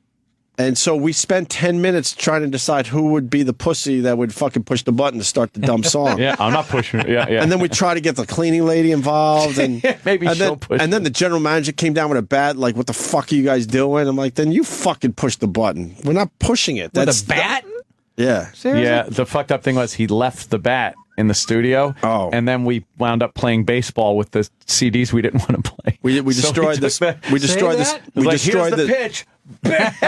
And so we spent 10 minutes trying to decide who would be the pussy that would fucking push the button to start the dumb song. Yeah, I'm not pushing it. Yeah. And then we try to get the cleaning lady involved. And maybe she'll push it. And then the general manager came down with a bat, like, what the fuck are you guys doing? I'm like, then you fucking push the button. We're not pushing it. With a bat? Yeah. Seriously? Yeah, the fucked up thing was he left the bat in the studio. Oh. And then we wound up playing baseball with the CDs we didn't want to play. We destroyed this. We destroyed this. We destroyed the pitch.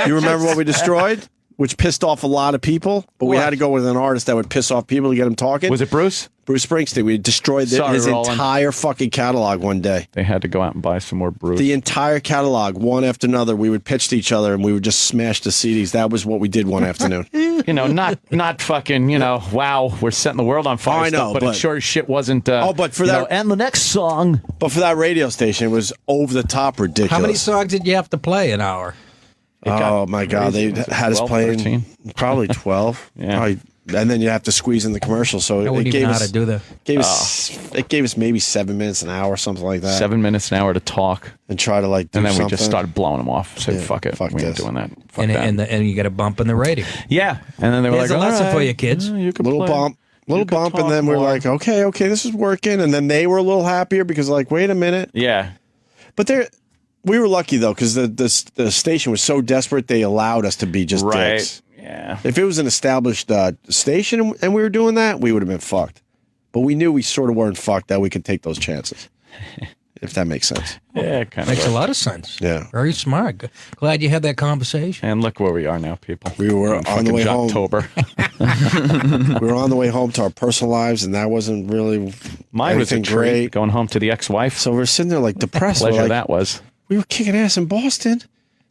You remember what we destroyed? Which pissed off a lot of people, but we had to go with an artist that would piss off people to get them talking. Was it Bruce? Bruce Springsteen. We destroyed his entire fucking catalog one day. They had to go out and buy some more Bruce. The entire catalog, one after another. We would pitch to each other and we would just smash the CDs. That was what we did one afternoon. Not fucking, wow, we're setting the world on fire. I know, but it sure as shit wasn't. But for that, and the next song. But for that radio station, it was over the top ridiculous. How many songs did you have to play an hour? Oh my God, they had us playing probably 12. Yeah. And then you have to squeeze in the commercial. So I wouldn't even know how to do that. It gave us maybe 7 minutes an hour, something like that. 7 minutes an hour to talk and try to do and then something. We just started blowing them off. Said fuck it, we ain't doing that. Fuck that. And you get a bump in the rating. Yeah, and then they were Here's a lesson for you kids. Little bump, and then we're like, okay, this is working. And then they were a little happier because like, wait a minute, yeah. But we were lucky though because the station was so desperate they allowed us to be just dicks. Yeah. If it was an established station and we were doing that, we would have been fucked. But we knew we sort of weren't fucked, that we could take those chances. If that makes sense. Yeah, it kind of makes a lot of sense. Yeah. Very smart. Glad you had that conversation. And look where we are now, people. We were on the way home. Jocktober. We were on the way home to our personal lives, and that wasn't really mine was a treat, great. Going home to the ex-wife. So we're sitting there like depressed. Pleasure that was. We were kicking ass in Boston.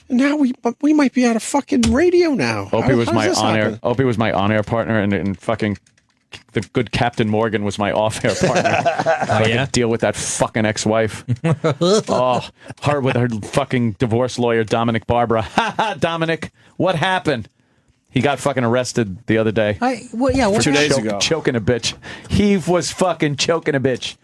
And now we might be out of fucking radio now. Opie was my on-air partner and fucking the good Captain Morgan was my off-air partner. I could deal with that fucking ex-wife. Her with her fucking divorce lawyer, Dominic Barbara. Ha ha, Dominic, what happened? He got fucking arrested the other day. 2 days ago. Choking a bitch. He was fucking choking a bitch.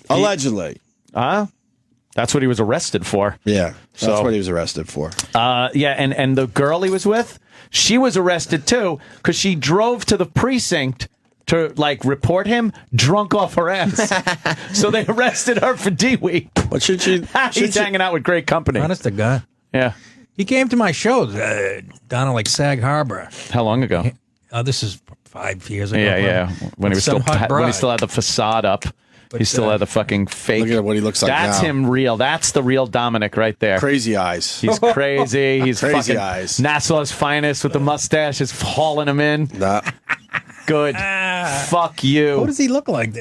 Allegedly. That's what he was arrested for. Yeah, that's what he was arrested for. And the girl he was with, she was arrested too because she drove to the precinct to like report him drunk off her ass. So they arrested her for D-Week. But should she? He's hanging out with great company. Honest to God. Yeah. He came to my show down in like Sag Harbor. How long ago? This is 5 years ago. Yeah. When he was still had the facade up. He still had the fucking fake. Look at what he looks like That's now. him real. That's the real Dominic right there. Crazy eyes. He's crazy. He's crazy fucking eyes. Nassau's finest with the mustache is hauling him in. Nah. Good. Fuck you. What does he look like?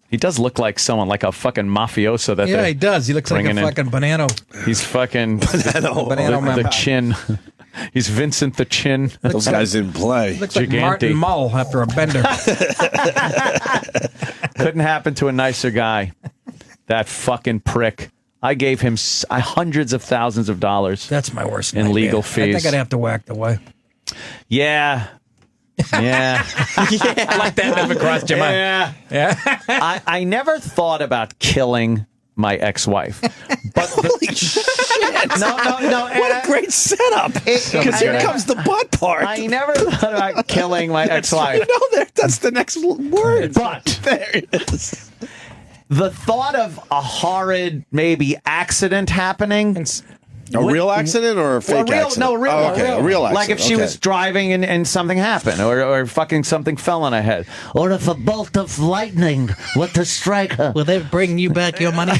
He does look like someone, like a fucking mafioso. Yeah, he does. He looks like a fucking banana. He's fucking the chin. He's Vincent the Chin. Those guys didn't play. Looks like Martin Mull after a bender. Couldn't happen to a nicer guy. That fucking prick. I gave him hundreds of thousands of dollars. That's my worst in legal fees. I think I'd have to whack the wife. Yeah. Yeah. Like that never crossed your mind. Yeah. I never thought about killing my ex-wife. But holy shit! No. What a great setup! Because here comes the butt part. I never thought about killing my ex-wife. That's the next word. But there it is. The thought of a horrid maybe accident happening. A real accident or a fake accident? No, real. Oh, okay, a real accident. Like if she was driving and something happened, or fucking something fell on her head. Or if a bolt of lightning were to strike her. Will they bring you back your money?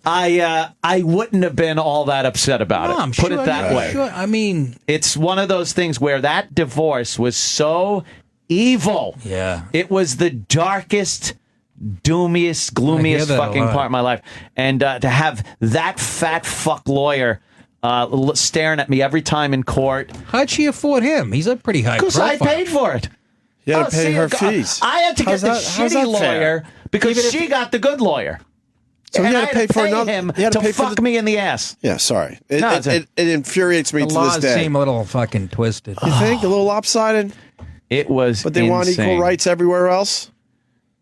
I wouldn't have been all that upset about it. I'm Put sure, it that way. Sure. I mean, it's one of those things where that divorce was so evil. Yeah. It was the darkest, doomiest, gloomiest fucking part of my life. And to have that fat fuck lawyer staring at me every time in court. How'd she afford him? He's a pretty high profile. Because I paid for it. You had to pay her fees. I had to get the shitty lawyer because she got the good lawyer. So and he I had to pay for another. him He had to pay fuck me in the ass. Yeah, sorry. It infuriates me the to laws this day. seem a little fucking twisted. You think a little lopsided? It was. But they want equal rights everywhere else.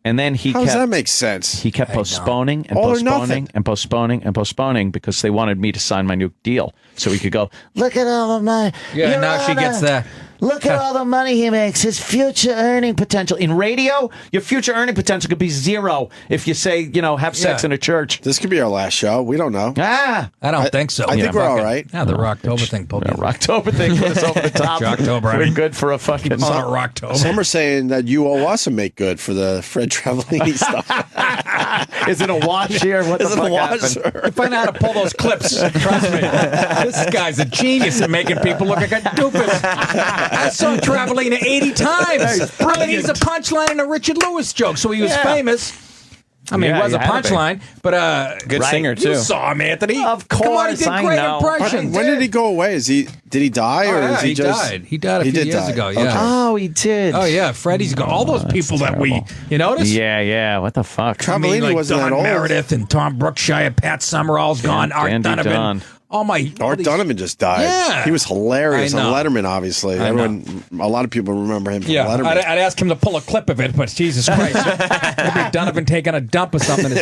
And then How does that make sense? He kept postponing and All or postponing nothing. and postponing and postponing because they wanted me to sign my new deal so he could go. Look at all of my. Yeah, Your now she Honor, gets that. Look at all the money he makes. His future earning Potential in radio, your future earning potential could be zero if you say have sex in a church. This could be our last show. We don't know. I don't think so. I think we're all right. Yeah, the Rocktober thing pulled me. Rocktober thing put us over the top. Jocktober. We're good for a fucking Rocktober. Some are saying that you owe us a make good for the Fred Travellini stuff. Is it a wash here? What the fuck happened? You find out how to pull those clips. Trust me. This guy's a genius at making people look like a doofus. I saw Travellini 80 times. I mean, he's a punchline in a Richard Lewis joke, so he was famous. I mean, Yeah, he was he a had to be. punchline, but Good singer, too. You saw him, Anthony. Of Come on, he course, did I great know. impressions. When did he go away? Did he die or is he just? died. He died a few years ago. Yeah. Okay. Oh, he did. Oh yeah, Freddie's got all those people that you notice. Yeah. What the fuck? I mean, Travellini like wasn't Don that old. Meredith and Tom Brookshire, Pat Summerall's gone, Art Andy Donovan. Dunn. Art Donovan just died. Yeah. He was hilarious I on know. Letterman, obviously. I know. A lot of people remember him from Yeah, Letterman. I'd ask him to pull a clip of it, but Jesus Christ, maybe Donovan taking a dump or something.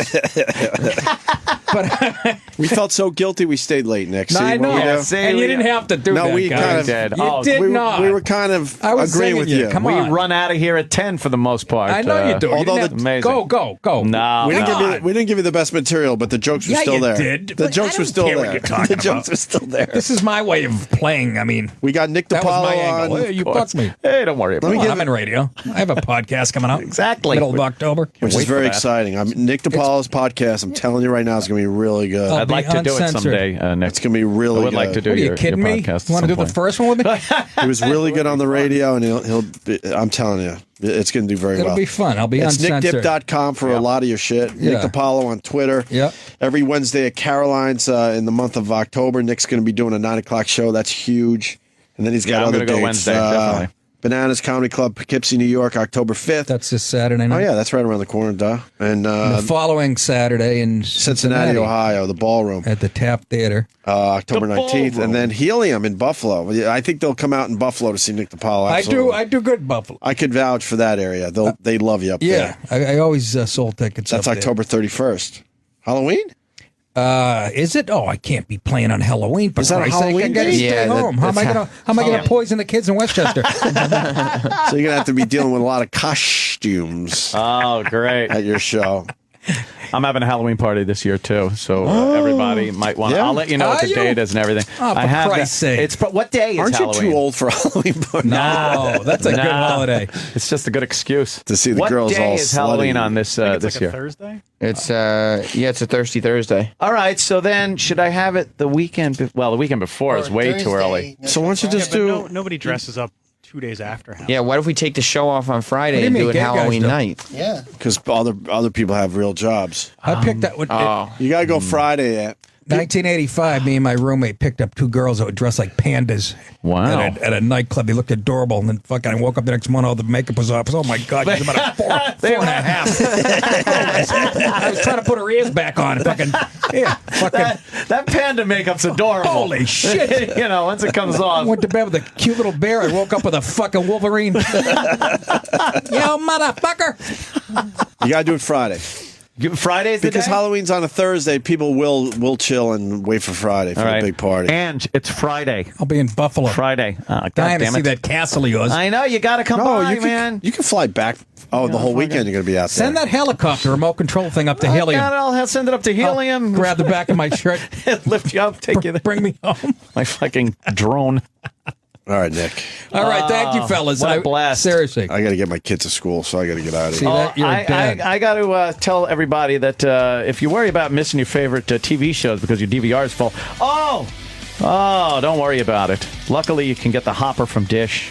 But we felt so guilty we stayed late, Nick. no, See I what know, we do? and you didn't have to do No, that. we guys. kind of did. You Oh, did we, not. we were kind of I was agreeing singing with you. you. Come We on. run out of here at 10 for the most part. I know you do. You although didn't the- have- Amazing. go. No, We didn't, no. we didn't give you the best material, but the jokes were Yeah, still you there. did. The But jokes I were don't still care what there. you're talking The jokes about. were still there. This is my way of playing. I mean, We got Nick that was DiPaolo my angle. on, Hey, you fucked me. Hey, don't worry about Come it. on, I'm in radio. I have a podcast coming out. Exactly. Middle of October. which is wait for very that. exciting. Nick DiPaolo's podcast, I'm telling you right now, is going to be really good. Oh, I'd like to do it uncensored. someday, Nick. It's going to be really I would good. like to do What, are you your kidding me? podcast. You want to do the first one with me? He was really good on the radio, and he'll be, I'm telling you, it's going to do very well. It'll be fun. I'll be It's uncensored. nickdip.com for a lot of your shit. Yeah. Nick DiPaolo on Twitter. Yep. Every Wednesday at Caroline's in the month of October. Nick's going to be doing a 9 o'clock show. That's huge. And then he's got I'm other gonna go dates. Wednesday, definitely. Bananas Comedy Club, Poughkeepsie, New York, October 5th. That's this Saturday night. Oh, yeah, that's right around the corner, duh. And the following Saturday in Cincinnati, Ohio, the Ballroom. At the Tap Theater. October 19th. And then Helium in Buffalo. I think they'll come out in Buffalo to see Nick DiPaolo. I do good Buffalo. I could vouch for that area. They love you up there. Yeah, I always sold tickets. That's up October 31st. Halloween? Is it? Oh, I can't be playing on Halloween. Is that a Halloween? I gotta stay home. How am I gonna poison the kids in Westchester? So you're gonna have to be dealing with a lot of costumes. Oh, great! At your show. I'm having a Halloween party this year too, so everybody might want to. Yeah. I'll let you know what the date is and everything. Oh, for Christ's sake! It's what day is Aren't Halloween? you too old for Halloween party? No, that's a good holiday. It's just a good excuse to see the girls all What day is Halloween slutty. on this this year? Thursday. It's it's a thirsty Thursday. All right, so then should I have it the weekend? Well, the weekend before is way too early. So why don't you just do? Nobody dresses up 2 days after Halloween. Yeah, what if we take the show off on Friday What and do you do mean, it gay guys Halloween do? night? Yeah. Because other people have real jobs. I picked that one. You gotta go Friday at. 1985, me and my roommate picked up two girls that would dress like pandas. Wow. At a nightclub. They looked adorable. And then fucking I woke up the next morning, all the makeup was off. Oh my God, she was about a four and a half. I was trying to put her ears back on. Fucking That panda makeup's adorable. Holy shit. You know, once it comes I off. went to bed with a cute little bear. I woke up with a fucking Wolverine. Yo, motherfucker. You gotta do it Friday. Friday's the Because day? Halloween's on a Thursday, people will chill and wait for Friday for All the right. big party. And it's Friday. I'll be in Buffalo. Friday. God Dying to damn see it. that castle of yours. I know, you got to come by, man. You can fly back. Oh, the whole weekend you're gonna be out there. Send that helicopter remote control thing up to Helium. I'll send it up to Helium. Grab the back of my shirt. Lift you up, take you there. Bring me home. My fucking drone. All right, Nick. All right, thank you, fellas. What a blast. Seriously. I got to get my kid to school, so I got to get out of See here. that? You're a dad. I got to tell everybody that if you worry about missing your favorite TV shows because your DVR is full, don't worry about it. Luckily, you can get the Hopper from Dish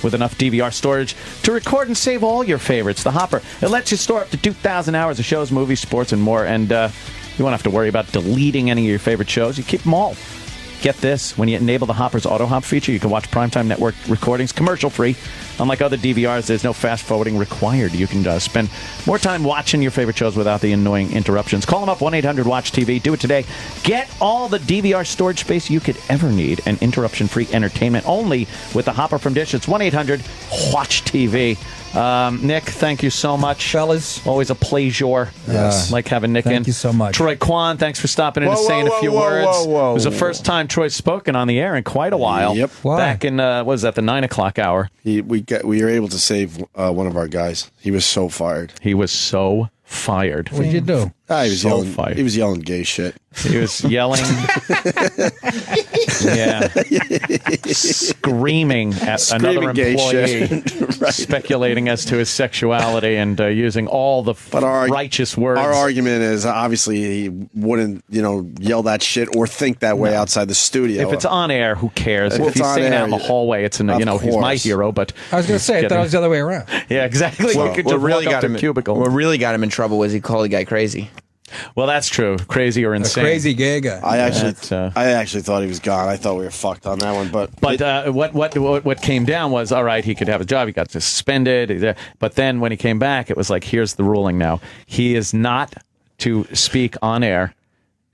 with enough DVR storage to record and save all your favorites. The Hopper, it lets you store up to 2,000 hours of shows, movies, sports, and more. And you won't have to worry about deleting any of your favorite shows. You keep them all. Get this, when you enable the Hopper's Auto Hop feature, you can watch Primetime Network recordings commercial-free. Unlike other DVRs, there's no fast-forwarding required. You can spend more time watching your favorite shows without the annoying interruptions. Call them up, 1-800-WATCH-TV. Do it today. Get all the DVR storage space you could ever need and interruption-free entertainment only with the Hopper from Dish. It's 1-800-WATCH-TV. Nick, thank you so much. Fellas. Always a pleasure. Yes. Like having Nick in. Thank you so much. Troy Kwan, thanks for stopping in and saying a few words. It was the first time Troy's spoken on the air in quite a while. Yep. Why? Back in, what was that, the 9 o'clock hour. We were able to save one of our guys. He was so fired. He was so fired. What did you do? He was So yelling. fired. He was yelling gay shit. He was yelling. Yeah. Screaming at another gay employee, shit. Right. speculating as to his sexuality and using all the righteous words. Our argument is obviously he wouldn't, yell that shit or think that way outside the studio. If it's on air, who cares? If it's he's on saying air, out in the hallway, it's he's my course. hero. But I was going to say, I thought it was the other way around. Yeah, exactly. Well, you could just walk up to a cubicle. What really got him in trouble was he called the guy crazy. Well, that's true. Crazy or A insane. crazy gay guy. I actually thought he was gone. I thought we were fucked on that one. But what came down was, all right, he could have a job. He got suspended. But then when he came back, it was like, here's the ruling now. He is not to speak on air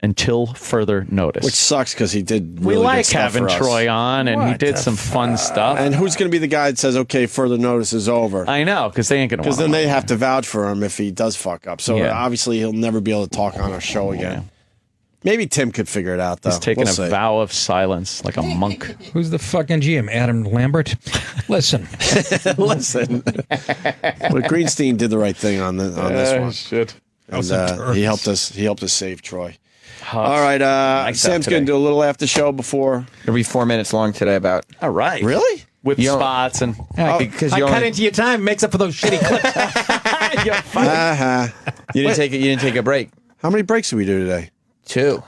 until further notice. which sucks because he did. we Really like good stuff having for us. Troy on, and he What did the some fun stuff. And who's going to be the guy that says, "Okay, further notice is over"? I know, because they ain't going to. Because then they have to vouch for him if he does fuck up. So Yeah. obviously he'll never be able to talk on our show again. Maybe Tim could figure it out though. He's taking We'll a see. vow of silence like a monk. Who's the fucking GM? Adam Lambert? Listen. Listen, but Greenstein did the right thing on this one. Shit. And, he helped us. He helped us save Troy. Oh, All right, nice Sam's out going to today. do a little after show before. It'll be 4 minutes long today about. All right. Really? With You don't- spots and. Because I you cut only, into your time, makes up for those shitty clips. Uh-huh. you didn't take a break. How many breaks did we do today? 2.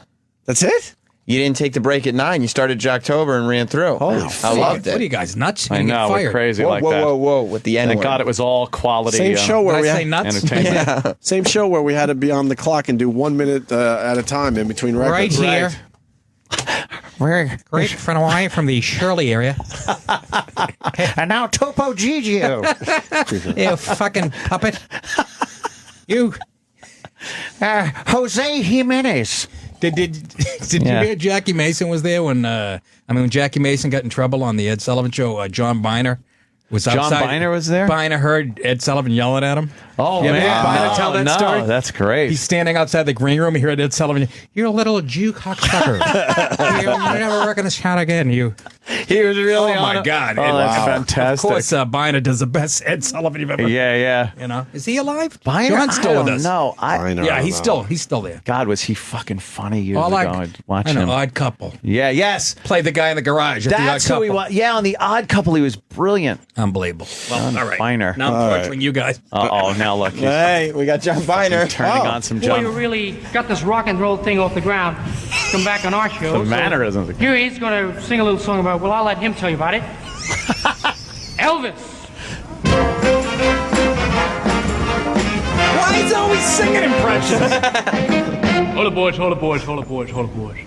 That's it? You didn't take the break at 9. You started Jocktober and ran through. Holy I fuck. loved What are you it. guys, nuts? I You get know, we're fired. crazy Whoa, like whoa, that. whoa, whoa! With the N Thank word. God it was all quality. Same show where Did we I say had, nuts? entertainment. same show where we had to be on the clock and do 1 minute at a time in between records. Right here. We're great friend of mine from the Shirley area. And now Topo Gigio. You fucking puppet. You. Jose Jimenez. Did you hear Jackie Mason was there when when Jackie Mason got in trouble on the Ed Sullivan Show? John Biner was outside. John Biner was there? Biner heard Ed Sullivan yelling at him. Oh, man. Biner tell that story? That's great. He's standing outside the green room. He heard Ed Sullivan, "You're a little Jew cocksucker. You'll never work in this town again, you." He was really Oh, my God. Oh, that's fantastic. Of course, Biner does the best Ed Sullivan you've ever heard. Yeah. You know, is he alive? Biner? John's still with us. No, he's still there. God, was he fucking funny years All ago? Watching him. Odd Couple. Yeah, yes. Played the guy in the garage. At That's the Odd who he Couple. was. Yeah, on the Odd Couple, he was brilliant. Unbelievable. Well, all right. Biner. Now I'm torturing you guys. Uh-oh, now look. Hey, we got John Biner. Turning on some Boy, John. you really got this rock and roll thing off the ground. Come back on our show. The mannerisms. Here he's going to sing a little song about, well, I'll let him tell you about it. Elvis. Why is he always singing impressions? Hold it, boys, hold it, boys, hold it, boys, hold it, boys.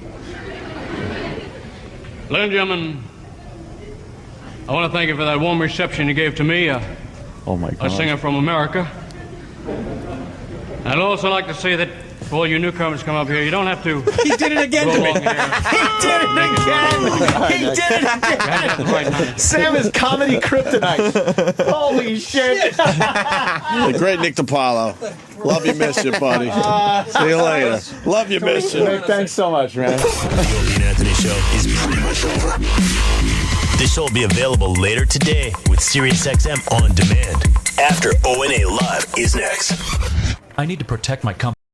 Ladies and gentlemen, I want to thank you for that warm reception you gave to me, oh my God. a singer from America. I'd also like to say that for all you newcomers come up here, you don't have to. He did it again to me. He did it again. Sam is comedy kryptonite. Holy shit. The great Nick DiPaolo. Love you, miss you, buddy. See you later. Love you, miss you. Thanks so much, man. The Opie and Anthony Show is pretty much over. This show will be available later today with SiriusXM On Demand. After O&A Live is next. I need to protect my company.